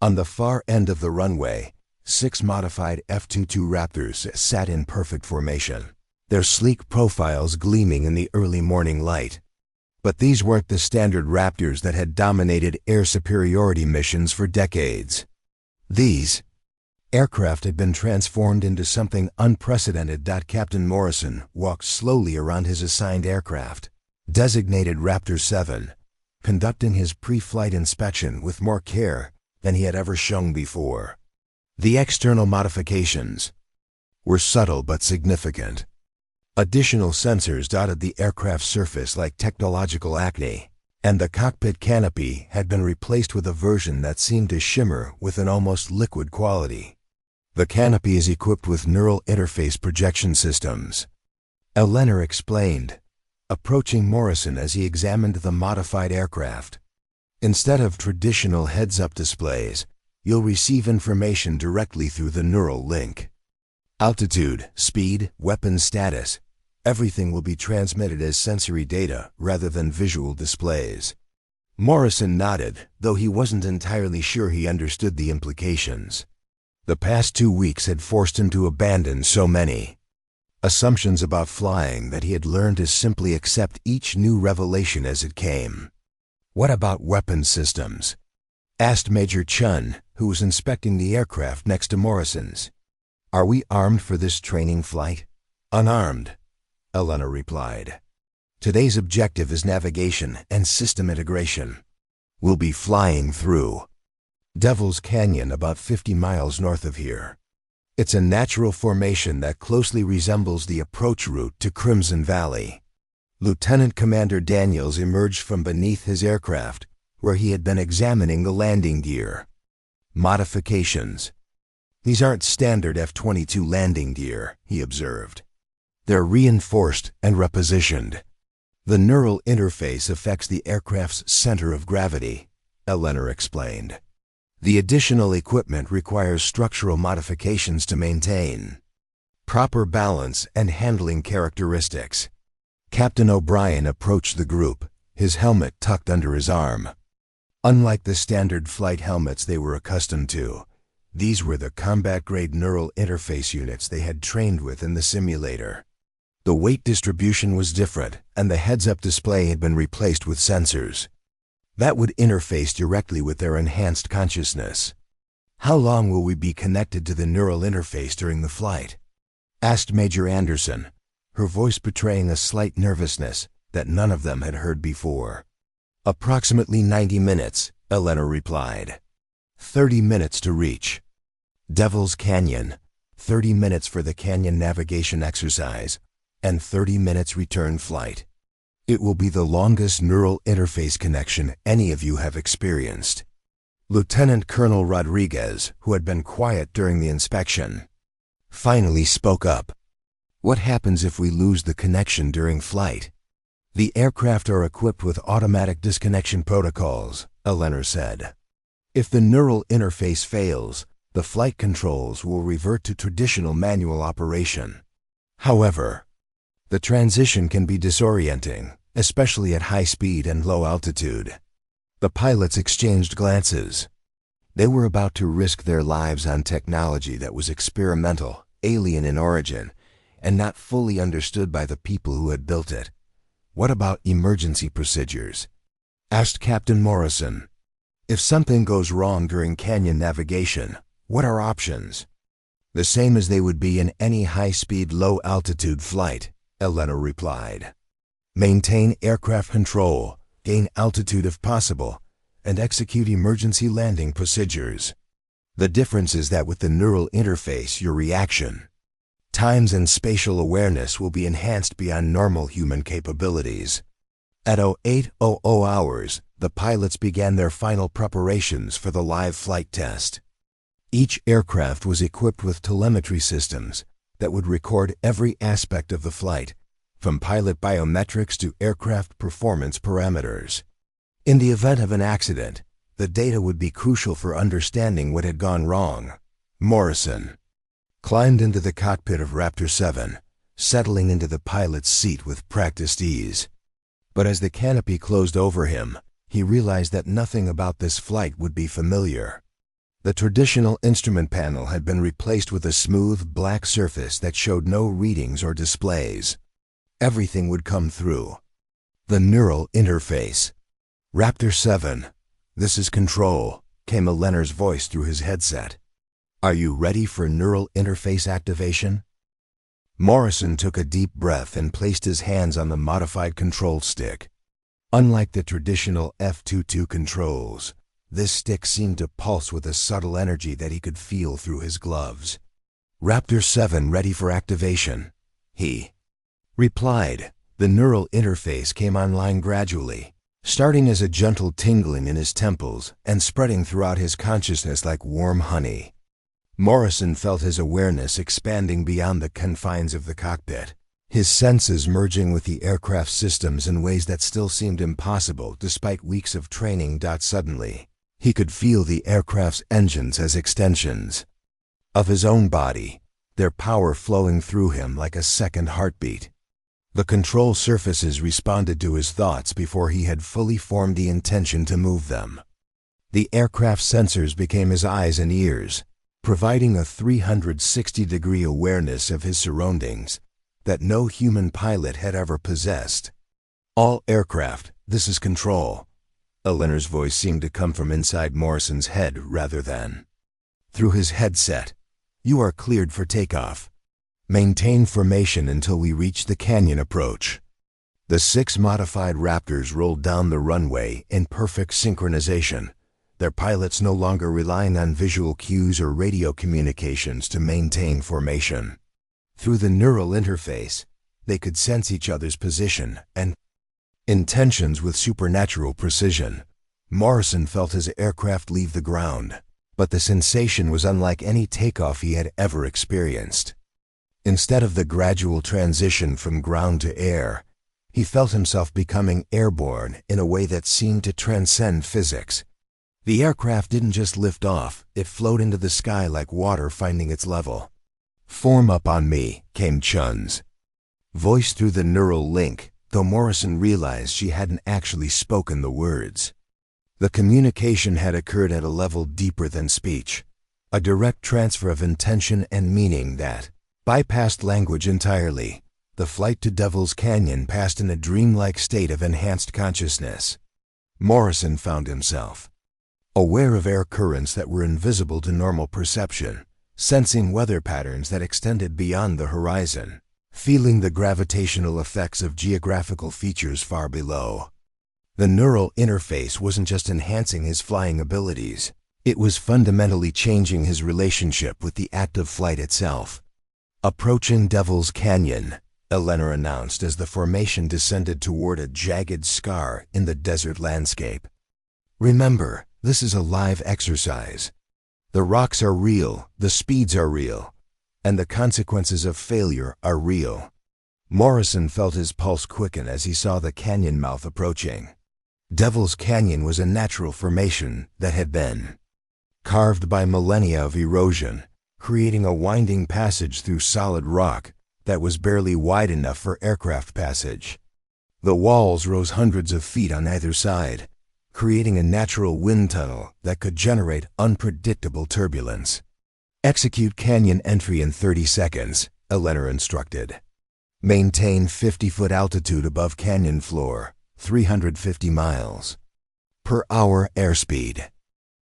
On the far end of the runway, 6 modified F-22 Raptors sat in perfect formation, their sleek profiles gleaming in the early morning light. But these weren't the standard Raptors that had dominated air superiority missions for decades. These aircraft had been transformed into something unprecedented. Captain Morrison walked slowly around his assigned aircraft, designated Raptor 7, conducting his pre-flight inspection with more care than he had ever shown before. The external modifications were subtle but significant. Additional sensors dotted the aircraft's surface like technological acne, and the cockpit canopy had been replaced with a version that seemed to shimmer with an almost liquid quality. The canopy is equipped with neural interface projection systems, Eleanor explained, approaching Morrison as he examined the modified aircraft. Instead of traditional heads-up displays, you'll receive information directly through the neural link. Altitude, speed, weapon status, everything will be transmitted as sensory data rather than visual displays. Morrison nodded, though he wasn't entirely sure he understood the implications. The past 2 weeks had forced him to abandon so many assumptions about flying that he had learned to simply accept each new revelation as it came. "What about weapons systems?" asked Major Chun, who was inspecting the aircraft next to Morrison's. "Are we armed for this training flight?" "Unarmed," Eleanor replied. "Today's objective is navigation and system integration. We'll be flying through Devil's Canyon, about 50 miles north of here. It's a natural formation that closely resembles the approach route to Crimson Valley." Lieutenant Commander Daniels emerged from beneath his aircraft, where he had been examining the landing gear. "Modifications. These aren't standard F-22 landing gear," he observed. "They're reinforced and repositioned. The neural interface affects the aircraft's center of gravity," Eleanor explained. "The additional equipment requires structural modifications to maintain proper balance and handling characteristics." Captain O'Brien approached the group, his helmet tucked under his arm. Unlike the standard flight helmets they were accustomed to, these were the combat-grade neural interface units they had trained with in the simulator. The weight distribution was different, and the heads-up display had been replaced with sensors that would interface directly with their enhanced consciousness. "How long will we be connected to the neural interface during the flight?" asked Major Anderson, her voice betraying a slight nervousness that none of them had heard before. "Approximately 90 minutes, Eleanor replied. 30 minutes to reach Devil's Canyon, 30 minutes for the canyon navigation exercise, and 30 minutes return flight. It will be the longest neural interface connection any of you have experienced." Lieutenant Colonel Rodriguez, who had been quiet during the inspection, finally spoke up. "What happens if we lose the connection during flight?" "The aircraft are equipped with automatic disconnection protocols," Eleanor said. "If the neural interface fails, the flight controls will revert to traditional manual operation. However, the transition can be disorienting, especially at high speed and low altitude." The pilots exchanged glances. They were about to risk their lives on technology that was experimental, alien in origin, and not fully understood by the people who had built it. "What about emergency procedures?" asked Captain Morrison. "If something goes wrong during canyon navigation, what are options?" "The same as they would be in any high-speed, low-altitude flight," Eleanor replied. "Maintain aircraft control, gain altitude if possible, and execute emergency landing procedures. The difference is that with the neural interface, your reaction times and spatial awareness will be enhanced beyond normal human capabilities." At 0800 hours, the pilots began their final preparations for the live flight test. Each aircraft was equipped with telemetry systems that would record every aspect of the flight, from pilot biometrics to aircraft performance parameters. In the event of an accident, the data would be crucial for understanding what had gone wrong. Morrison climbed into the cockpit of Raptor 7, settling into the pilot's seat with practiced ease. But as the canopy closed over him, he realized that nothing about this flight would be familiar. The traditional instrument panel had been replaced with a smooth, black surface that showed no readings or displays. Everything would come through the neural interface. Raptor 7, this is Control, came a Leonard's voice through his headset. Are you ready for neural interface activation? Morrison took a deep breath and placed his hands on the modified control stick. Unlike the traditional F-22 controls, this stick seemed to pulse with a subtle energy that he could feel through his gloves. Raptor 7 ready for activation, he replied. The neural interface came online gradually, starting as a gentle tingling in his temples and spreading throughout his consciousness like warm honey. Morrison felt his awareness expanding beyond the confines of the cockpit, his senses merging with the aircraft systems in ways that still seemed impossible despite weeks of training. Suddenly, he could feel the aircraft's engines as extensions of his own body, their power flowing through him like a second heartbeat. The control surfaces responded to his thoughts before he had fully formed the intention to move them. The aircraft sensors became his eyes and ears, providing a 360-degree awareness of his surroundings that no human pilot had ever possessed. All aircraft, this is Control. A Leonard's voice seemed to come from inside Morrison's head rather than through his headset. You are cleared for takeoff. Maintain formation until we reach the canyon approach. The 6 modified Raptors rolled down the runway in perfect synchronization, their pilots no longer relying on visual cues or radio communications to maintain formation. Through the neural interface, they could sense each other's position and intentions with supernatural precision. Morrison felt his aircraft leave the ground, but the sensation was unlike any takeoff he had ever experienced. Instead of the gradual transition from ground to air, he felt himself becoming airborne in a way that seemed to transcend physics. The aircraft didn't just lift off, it flowed into the sky like water finding its level. Form up on me, came Chun's voice through the neural link, though Morrison realized she hadn't actually spoken the words. The communication had occurred at a level deeper than speech, a direct transfer of intention and meaning that bypassed language entirely. The flight to Devil's Canyon passed in a dreamlike state of enhanced consciousness. Morrison found himself aware of air currents that were invisible to normal perception, sensing weather patterns that extended beyond the horizon, feeling the gravitational effects of geographical features far below. The neural interface wasn't just enhancing his flying abilities, it was fundamentally changing his relationship with the act of flight itself. Approaching Devil's Canyon, Eleanor announced as the formation descended toward a jagged scar in the desert landscape. Remember, this is a live exercise. The rocks are real, the speeds are real, and the consequences of failure are real. Morrison felt his pulse quicken as he saw the canyon mouth approaching. Devil's Canyon was a natural formation that had been carved by millennia of erosion, creating a winding passage through solid rock that was barely wide enough for aircraft passage. The walls rose hundreds of feet on either side, creating a natural wind tunnel that could generate unpredictable turbulence. Execute canyon entry in 30 seconds, Eleanor instructed. Maintain 50-foot altitude above canyon floor, 350 miles per hour airspeed.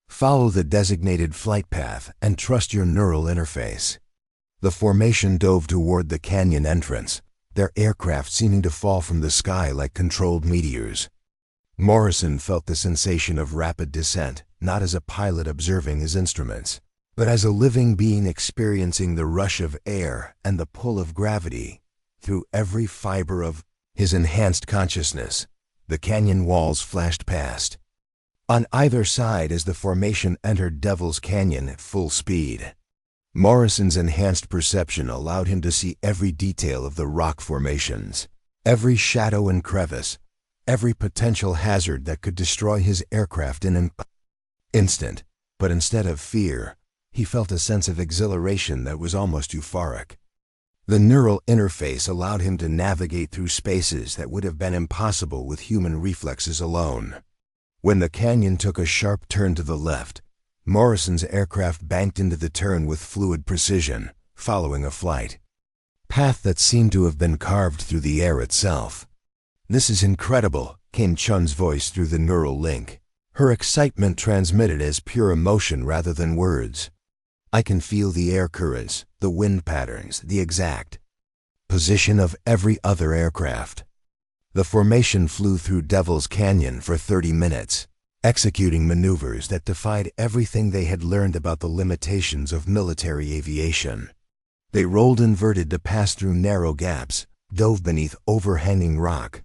Follow the designated flight path and trust your neural interface. The formation dove toward the canyon entrance, their aircraft seeming to fall from the sky like controlled meteors. Morrison felt the sensation of rapid descent, not as a pilot observing his instruments, but as a living being experiencing the rush of air and the pull of gravity through every fiber of his enhanced consciousness. The canyon walls flashed past on either side as the formation entered Devil's Canyon at full speed. Morrison's enhanced perception allowed him to see every detail of the rock formations, every shadow and crevice, every potential hazard that could destroy his aircraft in an instant. But instead of fear, he felt a sense of exhilaration that was almost euphoric. The neural interface allowed him to navigate through spaces that would have been impossible with human reflexes alone. When the canyon took a sharp turn to the left, Morrison's aircraft banked into the turn with fluid precision, following a flight path that seemed to have been carved through the air itself. "This is incredible," came Chun's voice through the neural link, her excitement transmitted as pure emotion rather than words. "I can feel the air currents, the wind patterns, the exact position of every other aircraft." The formation flew through Devil's Canyon for 30 minutes, executing maneuvers that defied everything they had learned about the limitations of military aviation. They rolled inverted to pass through narrow gaps, dove beneath overhanging rock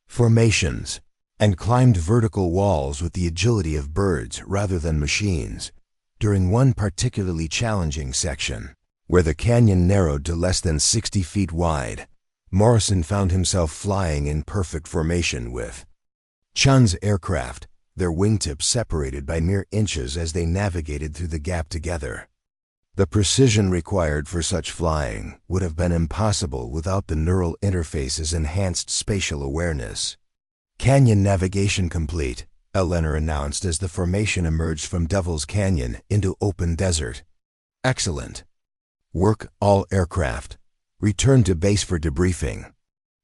formations, and climbed vertical walls with the agility of birds rather than machines. During one particularly challenging section, where the canyon narrowed to less than 60 feet wide, Morrison found himself flying in perfect formation with Chun's aircraft, their wingtips separated by mere inches as they navigated through the gap together. The precision required for such flying would have been impossible without the neural interface's enhanced spatial awareness. "Canyon navigation complete," Eleanor announced as the formation emerged from Devil's Canyon into open desert. "Excellent work, all aircraft. Return to base for debriefing."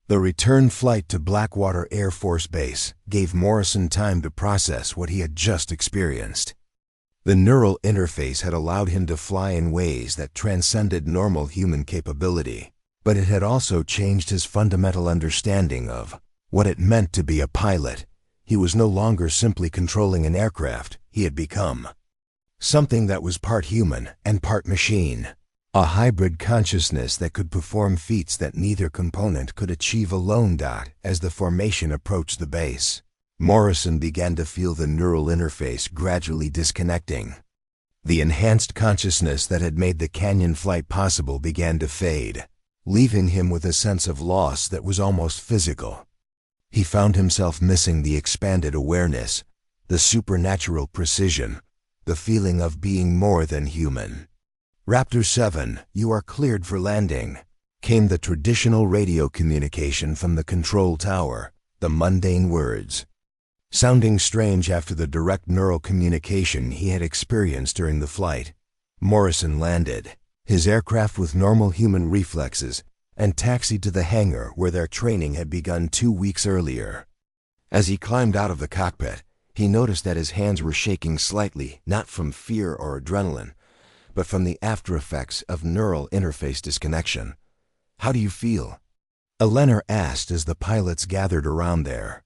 The return flight to Blackwater Air Force Base gave Morrison time to process what he had just experienced. The neural interface had allowed him to fly in ways that transcended normal human capability, but it had also changed his fundamental understanding of what it meant to be a pilot. He was no longer simply controlling an aircraft. He had become something that was part human and part machine. A hybrid consciousness that could perform feats that neither component could achieve alone. As the formation approached the base, Morrison began to feel the neural interface gradually disconnecting. The enhanced consciousness that had made the canyon flight possible began to fade, leaving him with a sense of loss that was almost physical. He found himself missing the expanded awareness, the supernatural precision, the feeling of being more than human. "Raptor 7, you are cleared for landing," came the traditional radio communication from the control tower, the mundane words sounding strange after the direct neural communication he had experienced during the flight. Morrison landed, his aircraft with normal human reflexes, and taxied to the hangar where their training had begun 2 weeks earlier. As he climbed out of the cockpit, he noticed that his hands were shaking slightly, not from fear or adrenaline, but from the after effects of neural interface disconnection. "How do you feel?" Eleanor asked as the pilots gathered around there.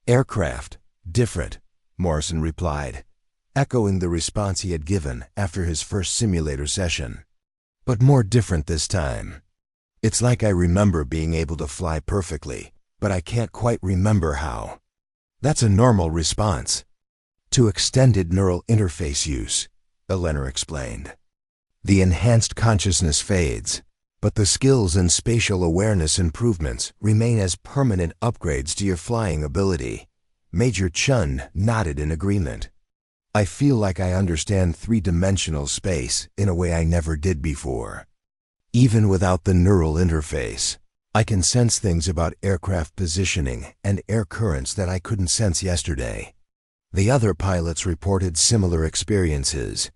"Aircraft, different," Morrison replied, echoing the response he had given after his first simulator session. "But more different this time. It's like I remember being able to fly perfectly, but I can't quite remember how." "That's a normal response to extended neural interface use," Eleanor explained. "The enhanced consciousness fades, but the skills and spatial awareness improvements remain as permanent upgrades to your flying ability." Major Chun nodded in agreement. "I feel like I understand three-dimensional space in a way I never did before. Even without the neural interface, I can sense things about aircraft positioning and air currents that I couldn't sense yesterday." The other pilots reported similar experiences.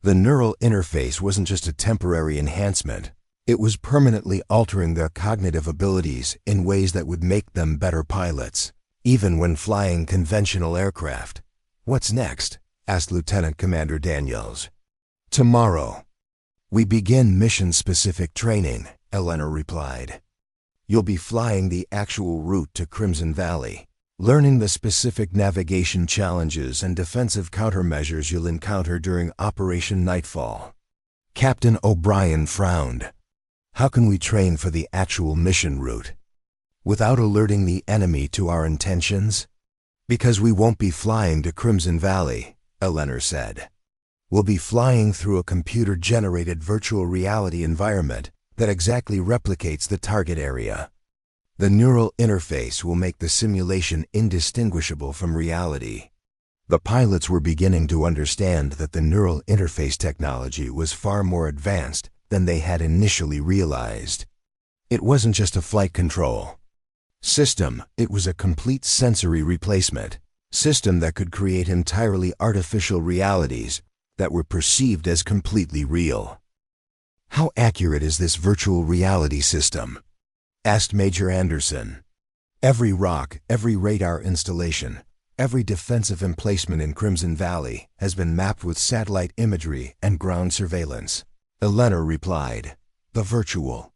The neural interface wasn't just a temporary enhancement. It was permanently altering their cognitive abilities in ways that would make them better pilots, even when flying conventional aircraft. "What's next?" asked Lieutenant Commander Daniels. "Tomorrow, we begin mission-specific training," Eleanor replied. "You'll be flying the actual route to Crimson Valley, learning the specific navigation challenges and defensive countermeasures you'll encounter during Operation Nightfall." Captain O'Brien frowned. "How can we train for the actual mission route?" without alerting the enemy to our intentions? Because we won't be flying to Crimson Valley, Eleanor said. We'll be flying through a computer-generated virtual reality environment that exactly replicates the target area. The neural interface will make the simulation indistinguishable from reality. The pilots were beginning to understand that the neural interface technology was far more advanced than they had initially realized. It wasn't just a flight control system, it was a complete sensory replacement system that could create entirely artificial realities that were perceived as completely real. How accurate is this virtual reality system? Asked Major Anderson. Every rock, every radar installation, every defensive emplacement in Crimson Valley has been mapped with satellite imagery and ground surveillance. Eleanor replied. The virtual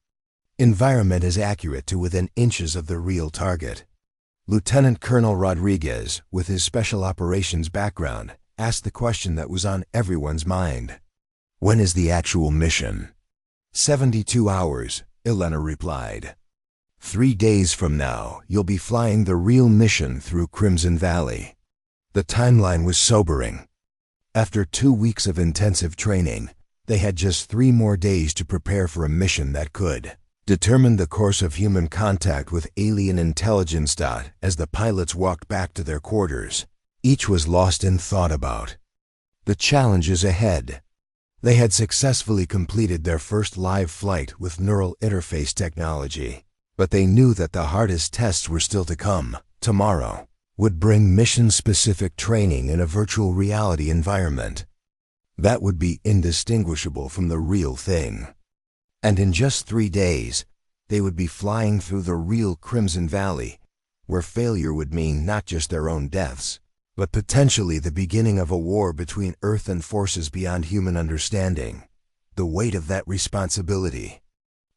environment is accurate to within inches of the real target. Lieutenant Colonel Rodriguez, with his special operations background, asked the question that was on everyone's mind. When is the actual mission? 72 hours, Eleanor replied. 3 days from now, you'll be flying the real mission through Crimson Valley. The timeline was sobering. After 2 weeks of intensive training, they had just 3 more days to prepare for a mission that could determine the course of human contact with alien intelligence. As the pilots walked back to their quarters, each was lost in thought about the challenges ahead. They had successfully completed their first live flight with neural interface technology, but they knew that the hardest tests were still to come. Tomorrow would bring mission-specific training in a virtual reality environment that would be indistinguishable from the real thing. And in just 3 days, they would be flying through the real Crimson Valley, where failure would mean not just their own deaths, but potentially the beginning of a war between Earth and forces beyond human understanding. The weight of that responsibility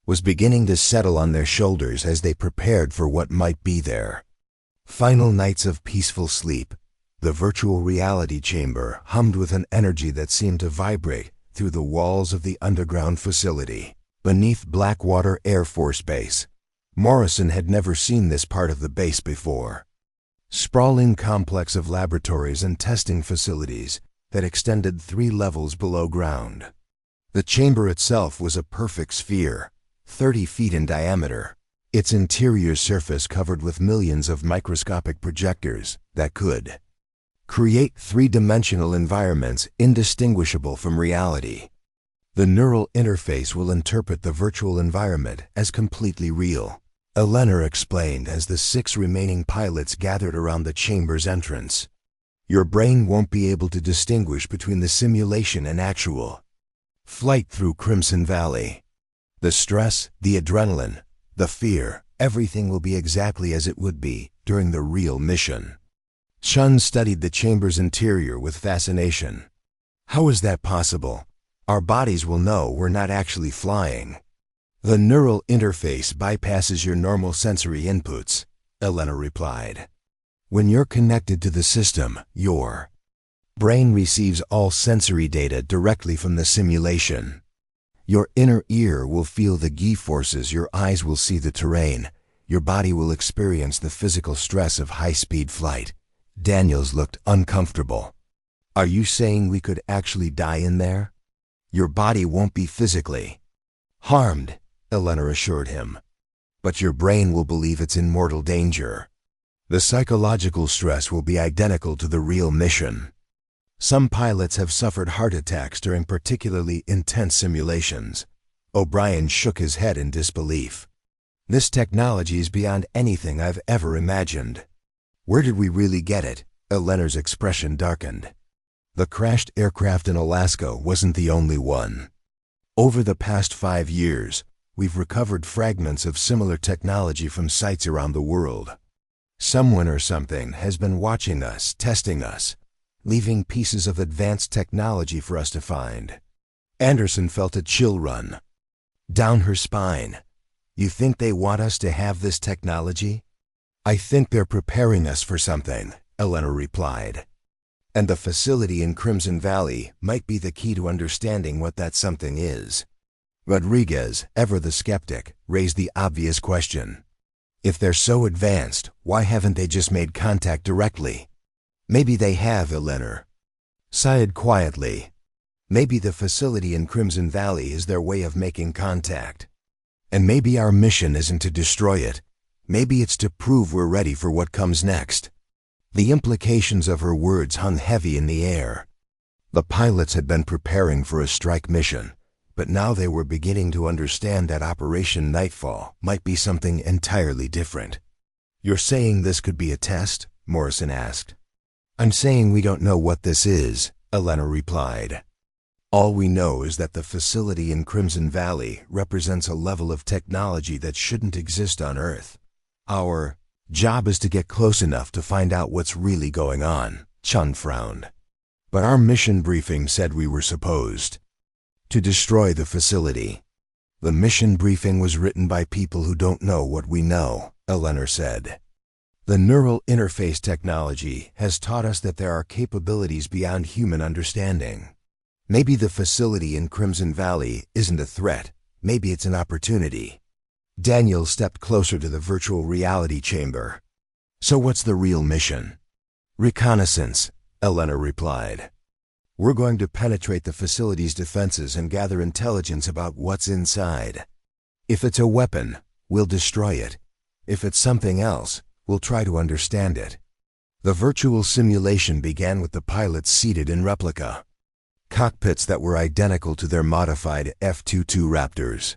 was beginning to settle on their shoulders as they prepared for what might be their final nights of peaceful sleep. The virtual reality chamber hummed with an energy that seemed to vibrate through the walls of the underground facility beneath Blackwater Air Force Base. Morrison had never seen this part of the base before. Sprawling complex of laboratories and testing facilities that extended 3 levels below ground. The chamber itself was a perfect sphere, 30 feet in diameter, its interior surface covered with millions of microscopic projectors that could create 3-dimensional environments indistinguishable from reality. The neural interface will interpret the virtual environment as completely real, Eleanor explained as the 6 remaining pilots gathered around the chamber's entrance. Your brain won't be able to distinguish between the simulation and actual flight through Crimson Valley. The stress, the adrenaline, the fear, everything will be exactly as it would be during the real mission. Chun studied the chamber's interior with fascination. How is that possible? Our bodies will know we're not actually flying. The neural interface bypasses your normal sensory inputs, Eleanor replied. When you're connected to the system, your brain receives all sensory data directly from the simulation. Your inner ear will feel the G-forces, your eyes will see the terrain, your body will experience the physical stress of high-speed flight. Daniels looked uncomfortable. Are you saying we could actually die in there? Your body won't be physically harmed, Eleanor assured him, but your brain will believe it's in mortal danger. The psychological stress will be identical to the real mission. Some pilots have suffered heart attacks during particularly intense simulations. O'Brien shook his head in disbelief. This technology is beyond anything I've ever imagined. Where did we really get it? Eleanor's expression darkened. The crashed aircraft in Alaska wasn't the only one. Over the past 5 years, we've recovered fragments of similar technology from sites around the world. Someone or something has been watching us, testing us, leaving pieces of advanced technology for us to find. Anderson felt a chill run down her spine. You think they want us to have this technology? I think they're preparing us for something, Eleanor replied. And the facility in Crimson Valley might be the key to understanding what that something is. Rodriguez, ever the skeptic, raised the obvious question. If they're so advanced, why haven't they just made contact directly? Maybe they have, Eleanor sighed quietly. Maybe the facility in Crimson Valley is their way of making contact. And maybe our mission isn't to destroy it. Maybe it's to prove we're ready for what comes next. The implications of her words hung heavy in the air. The pilots had been preparing for a strike mission, but now they were beginning to understand that Operation Nightfall might be something entirely different. "You're saying this could be a test?" Morrison asked. "I'm saying we don't know what this is," Elena replied. "All we know is that the facility in Crimson Valley represents a level of technology that shouldn't exist on Earth. Our job is to get close enough to find out what's really going on." Chun frowned. "But our mission briefing said we were supposed to destroy the facility." "The mission briefing was written by people who don't know what we know," Eleanor said. "The neural interface technology has taught us that there are capabilities beyond human understanding. Maybe the facility in Crimson Valley isn't a threat. Maybe it's an opportunity." Daniel stepped closer to the virtual reality chamber. "So what's the real mission?" "Reconnaissance," Eleanor replied. "We're going to penetrate the facility's defenses and gather intelligence about what's inside. If it's a weapon, we'll destroy it. If it's something else, we'll try to understand it." The virtual simulation began with the pilots seated in replica cockpits that were identical to their modified F-22 Raptors.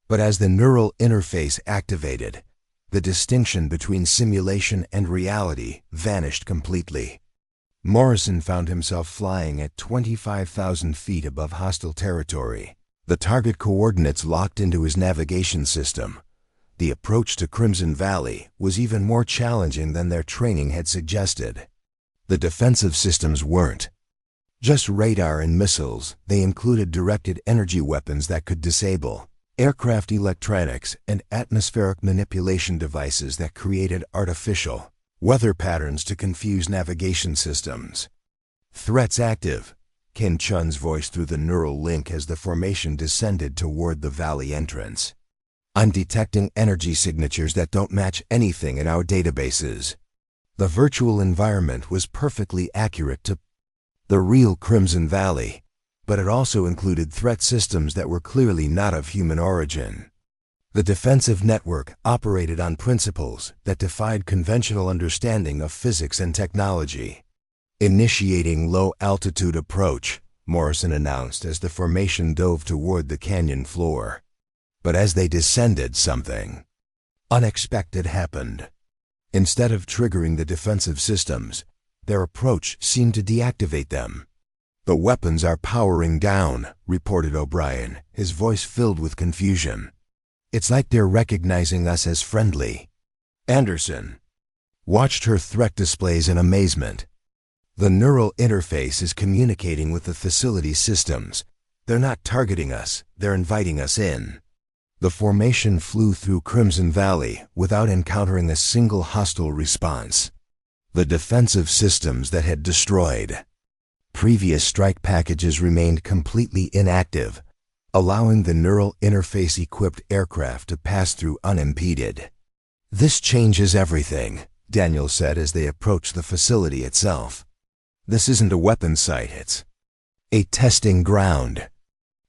But as the neural interface activated, the distinction between simulation and reality vanished completely. Morrison found himself flying at 25,000 feet above hostile territory. The target coordinates locked into his navigation system. The approach to Crimson Valley was even more challenging than their training had suggested. The defensive systems weren't just radar and missiles. They included directed energy weapons that could disable aircraft electronics and atmospheric manipulation devices that created artificial weather patterns to confuse navigation systems. "Threats active," came Chun's voice through the neural link as the formation descended toward the valley entrance. "I'm detecting energy signatures that don't match anything in our databases." The virtual environment was perfectly accurate to the real Crimson Valley, but it also included threat systems that were clearly not of human origin. The defensive network operated on principles that defied conventional understanding of physics and technology. "Initiating low-altitude approach," Morrison announced as the formation dove toward the canyon floor. But as they descended, something unexpected happened. Instead of triggering the defensive systems, their approach seemed to deactivate them. "The weapons are powering down," reported O'Brien, his voice filled with confusion. "It's like they're recognizing us as friendly." Anderson watched her threat displays in amazement. "The neural interface is communicating with the facility systems. They're not targeting us, they're inviting us in." The formation flew through Crimson Valley without encountering a single hostile response. The defensive systems that had destroyed previous strike packages remained completely inactive, allowing the neural interface-equipped aircraft to pass through unimpeded. "This changes everything," Daniel said as they approached the facility itself. "This isn't a weapon site, it's a testing ground."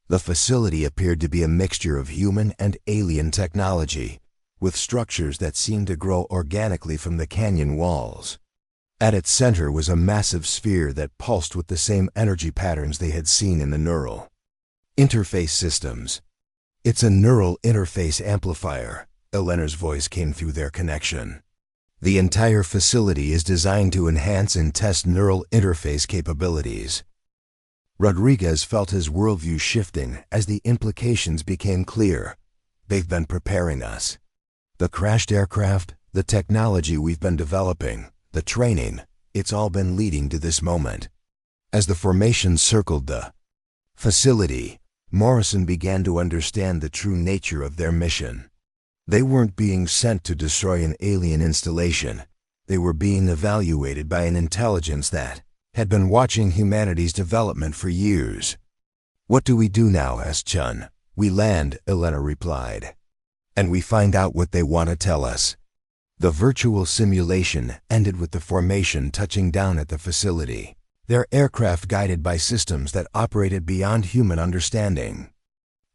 The facility appeared to be a mixture of human and alien technology, with structures that seemed to grow organically from the canyon walls. At its center was a massive sphere that pulsed with the same energy patterns they had seen in the neural interface systems. "It's a neural interface amplifier," Eleanor's voice came through their connection. "The entire facility is designed to enhance and test neural interface capabilities." Rodriguez felt his worldview shifting as the implications became clear. "They've been preparing us. The crashed aircraft, the technology we've been developing, the training, it's all been leading to this moment." As the formation circled the facility, Morrison began to understand the true nature of their mission. They weren't being sent to destroy an alien installation. They were being evaluated by an intelligence that had been watching humanity's development for years. "What do we do now?" asked Chun. "We land," Elena replied. "And we find out what they want to tell us." The virtual simulation ended with the formation touching down at the facility, their aircraft guided by systems that operated beyond human understanding.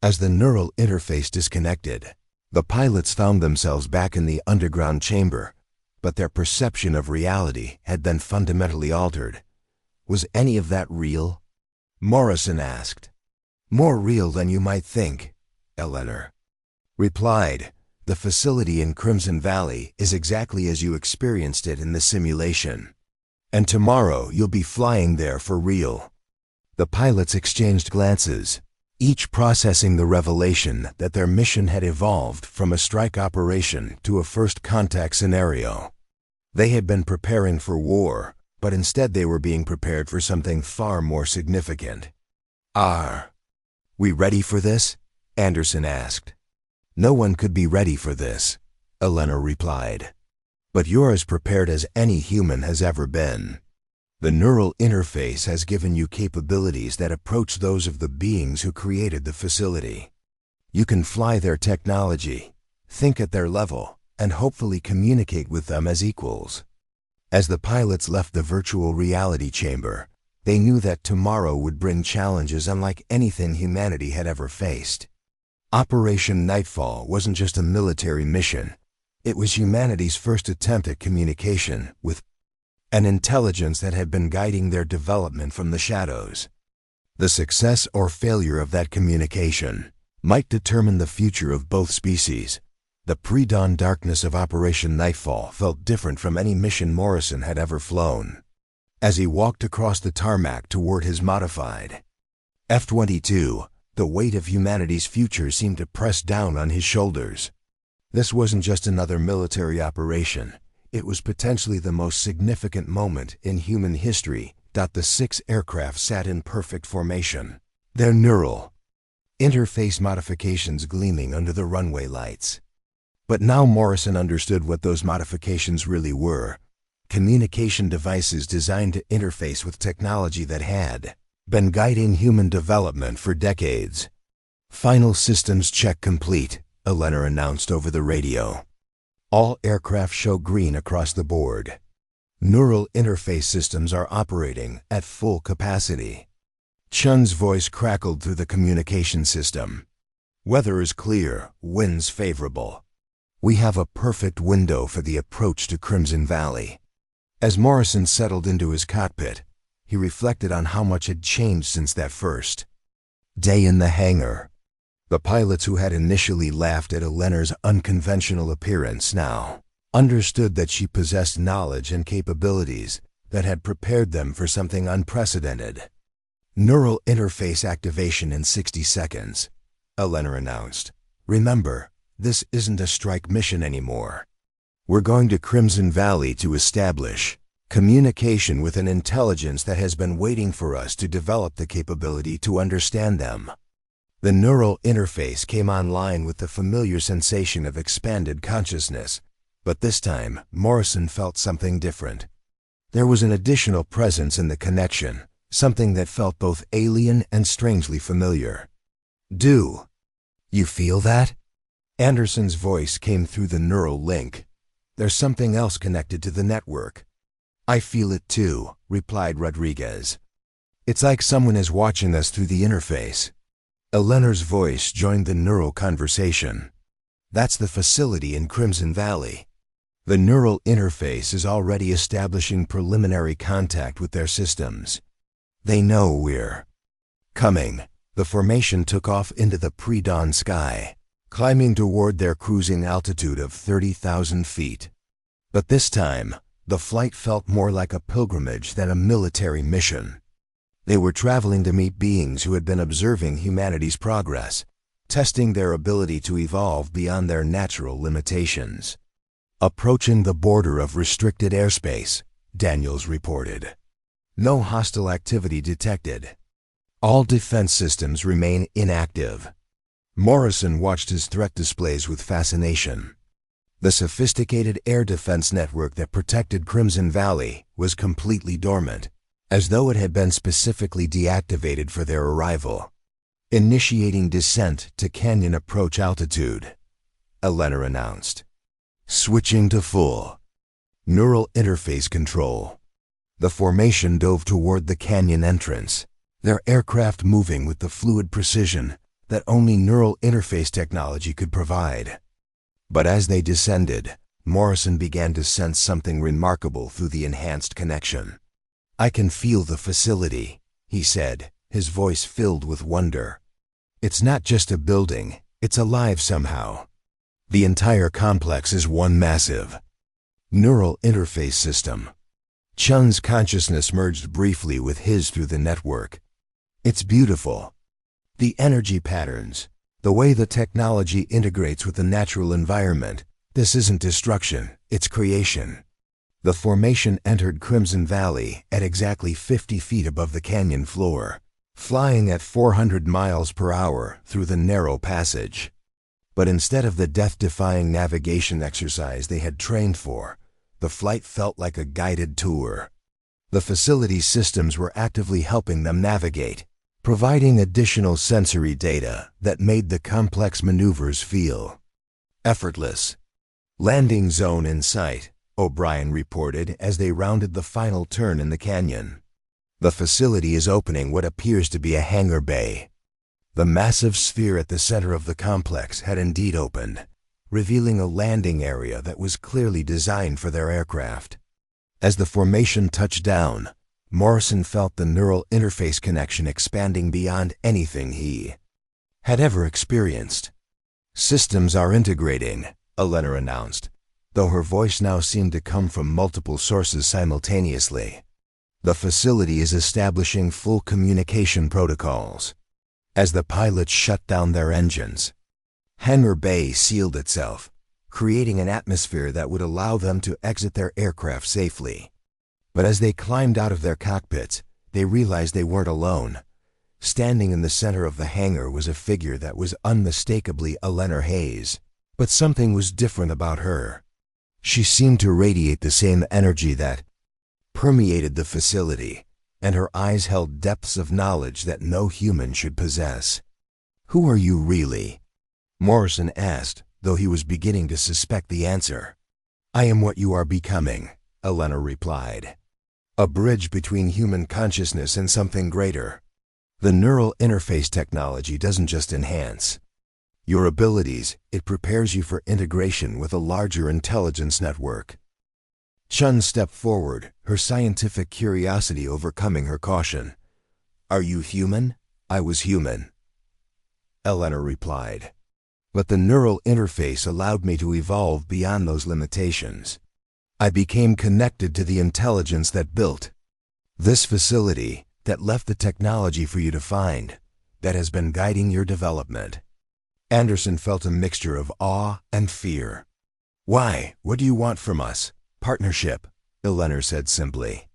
As the neural interface disconnected, the pilots found themselves back in the underground chamber, but their perception of reality had been fundamentally altered. Was any of that real? Morrison asked. More real than you might think, Eleanor replied. The facility in Crimson Valley is exactly as you experienced it in the simulation. And tomorrow you'll be flying there for real. The pilots exchanged glances, each processing the revelation that their mission had evolved from a strike operation to a first contact scenario. They had been preparing for war, but instead they were being prepared for something far more significant. Are we ready for this? Anderson asked. No one could be ready for this, Eleanor replied. But you're as prepared as any human has ever been. The neural interface has given you capabilities that approach those of the beings who created the facility. You can fly their technology, think at their level, and hopefully communicate with them as equals. As the pilots left the virtual reality chamber, they knew that tomorrow would bring challenges unlike anything humanity had ever faced. Operation Nightfall wasn't just a military mission. It was humanity's first attempt at communication with an intelligence that had been guiding their development from the shadows. The success or failure of that communication might determine the future of both species. The pre-dawn darkness of Operation Nightfall felt different from any mission Morrison had ever flown. As he walked across the tarmac toward his modified F-22, the weight of humanity's future seemed to press down on his shoulders. This wasn't just another military operation. It was potentially the most significant moment in human history. The 6 aircraft sat in perfect formation, their neural interface modifications gleaming under the runway lights. But now Morrison understood what those modifications really were. Communication devices designed to interface with technology that had been guiding human development for decades. Final systems check complete, Eleanor announced over the radio. All aircraft show green across the board. Neural interface systems are operating at full capacity. Chun's voice crackled through the communication system. Weather is clear, winds favorable. We have a perfect window for the approach to Crimson Valley. As Morrison settled into his cockpit, he reflected on how much had changed since that first day in the hangar. The pilots who had initially laughed at Eleanor's unconventional appearance now understood that she possessed knowledge and capabilities that had prepared them for something unprecedented. Neural interface activation in 60 seconds, Eleanor announced. Remember, this isn't a strike mission anymore. We're going to Crimson Valley to establish communication with an intelligence that has been waiting for us to develop the capability to understand them. The neural interface came online with the familiar sensation of expanded consciousness, but this time Morrison felt something different. There was an additional presence in the connection, something that felt both alien and strangely familiar. Do you feel that? Anderson's voice came through the neural link. There's something else connected to the network. I feel it too, replied Rodriguez. It's like someone is watching us through the interface. Eleanor's voice joined the neural conversation. That's the facility in Crimson Valley. The neural interface is already establishing preliminary contact with their systems. They know we're coming. The formation took off into the pre-dawn sky, climbing toward their cruising altitude of 30,000 feet. But this time, the flight felt more like a pilgrimage than a military mission. They were traveling to meet beings who had been observing humanity's progress, testing their ability to evolve beyond their natural limitations. Approaching the border of restricted airspace, Daniels reported. No hostile activity detected. All defense systems remain inactive. Morrison watched his threat displays with fascination. The sophisticated air defense network that protected Crimson Valley was completely dormant, as though it had been specifically deactivated for their arrival. Initiating descent to canyon approach altitude, Eleanor announced. Switching to full neural interface control. The formation dove toward the canyon entrance, their aircraft moving with the fluid precision that only neural interface technology could provide. But as they descended, Morrison began to sense something remarkable through the enhanced connection. "I can feel the facility," he said, his voice filled with wonder. "It's not just a building, it's alive somehow. The entire complex is one massive neural interface system." Chun's consciousness merged briefly with his through the network. "It's beautiful. The energy patterns, the way the technology integrates with the natural environment. This isn't destruction, it's creation." The formation entered Crimson Valley at exactly 50 feet above the canyon floor, flying at 400 miles per hour through the narrow passage. But instead of the death-defying navigation exercise they had trained for, the flight felt like a guided tour. The facility's systems were actively helping them navigate, providing additional sensory data that made the complex maneuvers feel effortless. "Landing zone in sight," O'Brien reported as they rounded the final turn in the canyon. "The facility is opening what appears to be a hangar bay." The massive sphere at the center of the complex had indeed opened, revealing a landing area that was clearly designed for their aircraft. As the formation touched down, Morrison felt the neural interface connection expanding beyond anything he had ever experienced. "Systems are integrating," Eleanor announced, though her voice now seemed to come from multiple sources simultaneously. "The facility is establishing full communication protocols." As the pilots shut down their engines, Hangar Bay sealed itself, creating an atmosphere that would allow them to exit their aircraft safely. But as they climbed out of their cockpits, they realized they weren't alone. Standing in the center of the hangar was a figure that was unmistakably Eleanor Hayes. But something was different about her. She seemed to radiate the same energy that permeated the facility, and her eyes held depths of knowledge that no human should possess. "Who are you really?" Morrison asked, though he was beginning to suspect the answer. "I am what you are becoming," Eleanor replied. "A bridge between human consciousness and something greater. The neural interface technology doesn't just enhance your abilities, it prepares you for integration with a larger intelligence network." Chun stepped forward, her scientific curiosity overcoming her caution. "Are you human?" "I was human," Eleanor replied. "But the neural interface allowed me to evolve beyond those limitations. I became connected to the intelligence that built this facility, that left the technology for you to find, that has been guiding your development." Anderson felt a mixture of awe and fear. "Why? What do you want from us?" "Partnership," Eleanor said simply.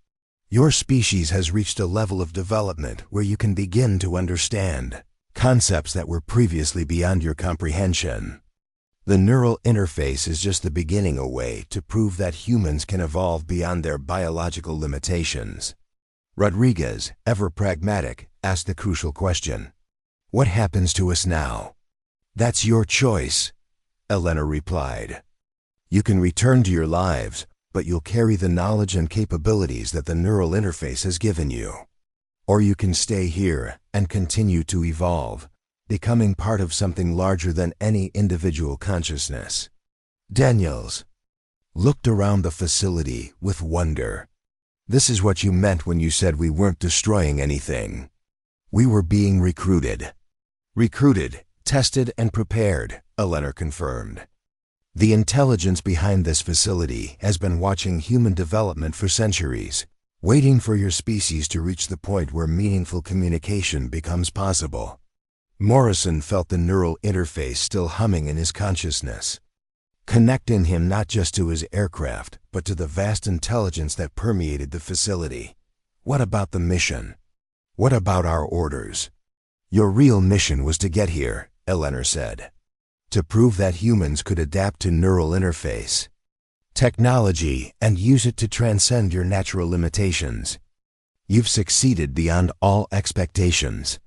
"Your species has reached a level of development where you can begin to understand concepts that were previously beyond your comprehension. The neural interface is just the beginning, a way to prove that humans can evolve beyond their biological limitations." Rodriguez, ever pragmatic, asked the crucial question. "What happens to us now?" "That's your choice," Eleanor replied. "You can return to your lives, but you'll carry the knowledge and capabilities that the neural interface has given you. Or you can stay here and continue to evolve, becoming part of something larger than any individual consciousness." Daniels looked around the facility with wonder. "This is what you meant when you said we weren't destroying anything." "We were being recruited." "Recruited, tested, and prepared," Eleanor confirmed. "The intelligence behind this facility has been watching human development for centuries, waiting for your species to reach the point where meaningful communication becomes possible." Morrison felt the neural interface still humming in his consciousness, connecting him not just to his aircraft, but to the vast intelligence that permeated the facility. "What about the mission? What about our orders?" "Your real mission was to get here," Eleanor said. "To prove that humans could adapt to neural interface technology and use it to transcend your natural limitations. You've succeeded beyond all expectations."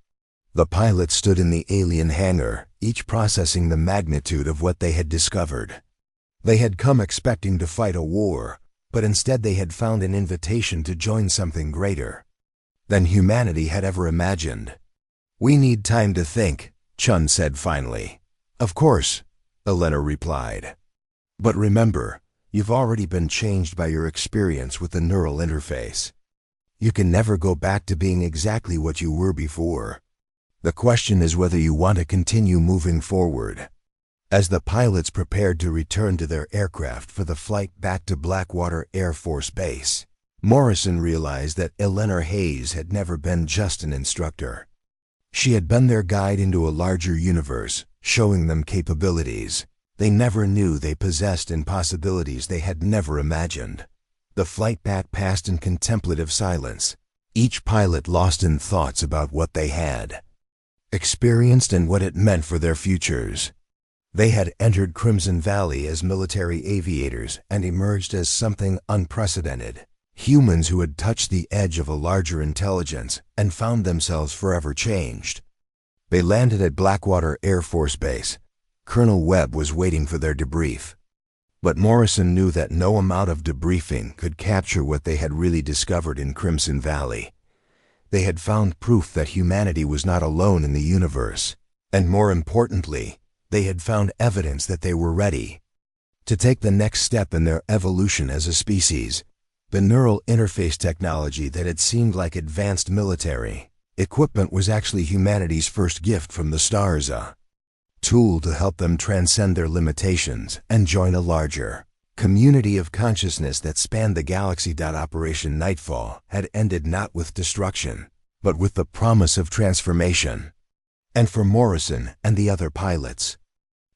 The pilots stood in the alien hangar, each processing the magnitude of what they had discovered. They had come expecting to fight a war, but instead they had found an invitation to join something greater than humanity had ever imagined. "We need time to think," Chun said finally. "Of course," Elena replied. "But remember, you've already been changed by your experience with the neural interface. You can never go back to being exactly what you were before. The question is whether you want to continue moving forward." As the pilots prepared to return to their aircraft for the flight back to Blackwater Air Force Base, Morrison realized that Eleanor Hayes had never been just an instructor. She had been their guide into a larger universe, showing them capabilities they never knew they possessed and possibilities they had never imagined. The flight back passed in contemplative silence, each pilot lost in thoughts about what they had experienced and what it meant for their futures. They had entered Crimson Valley as military aviators and emerged as something unprecedented, humans who had touched the edge of a larger intelligence and found themselves forever changed. They landed at Blackwater Air Force Base. Colonel Webb was waiting for their debrief. But Morrison knew that no amount of debriefing could capture what they had really discovered in Crimson Valley. They had found proof that humanity was not alone in the universe, and more importantly, they had found evidence that they were ready to take the next step in their evolution as a species. The neural interface technology that had seemed like advanced military equipment was actually humanity's first gift from the stars, a tool to help them transcend their limitations and join a larger community of consciousness that spanned the galaxy. Operation Nightfall had ended not with destruction, but with the promise of transformation. And for Morrison and the other pilots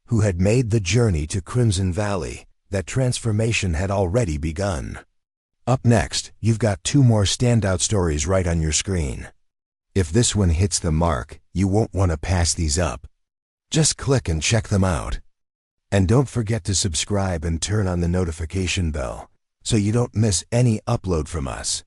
who had made the journey to Crimson Valley, that transformation had already begun. Up next, you've got 2 more standout stories right on your screen. If this one hits the mark, you won't want to pass these up. Just click and check them out. And don't forget to subscribe and turn on the notification bell so you don't miss any upload from us.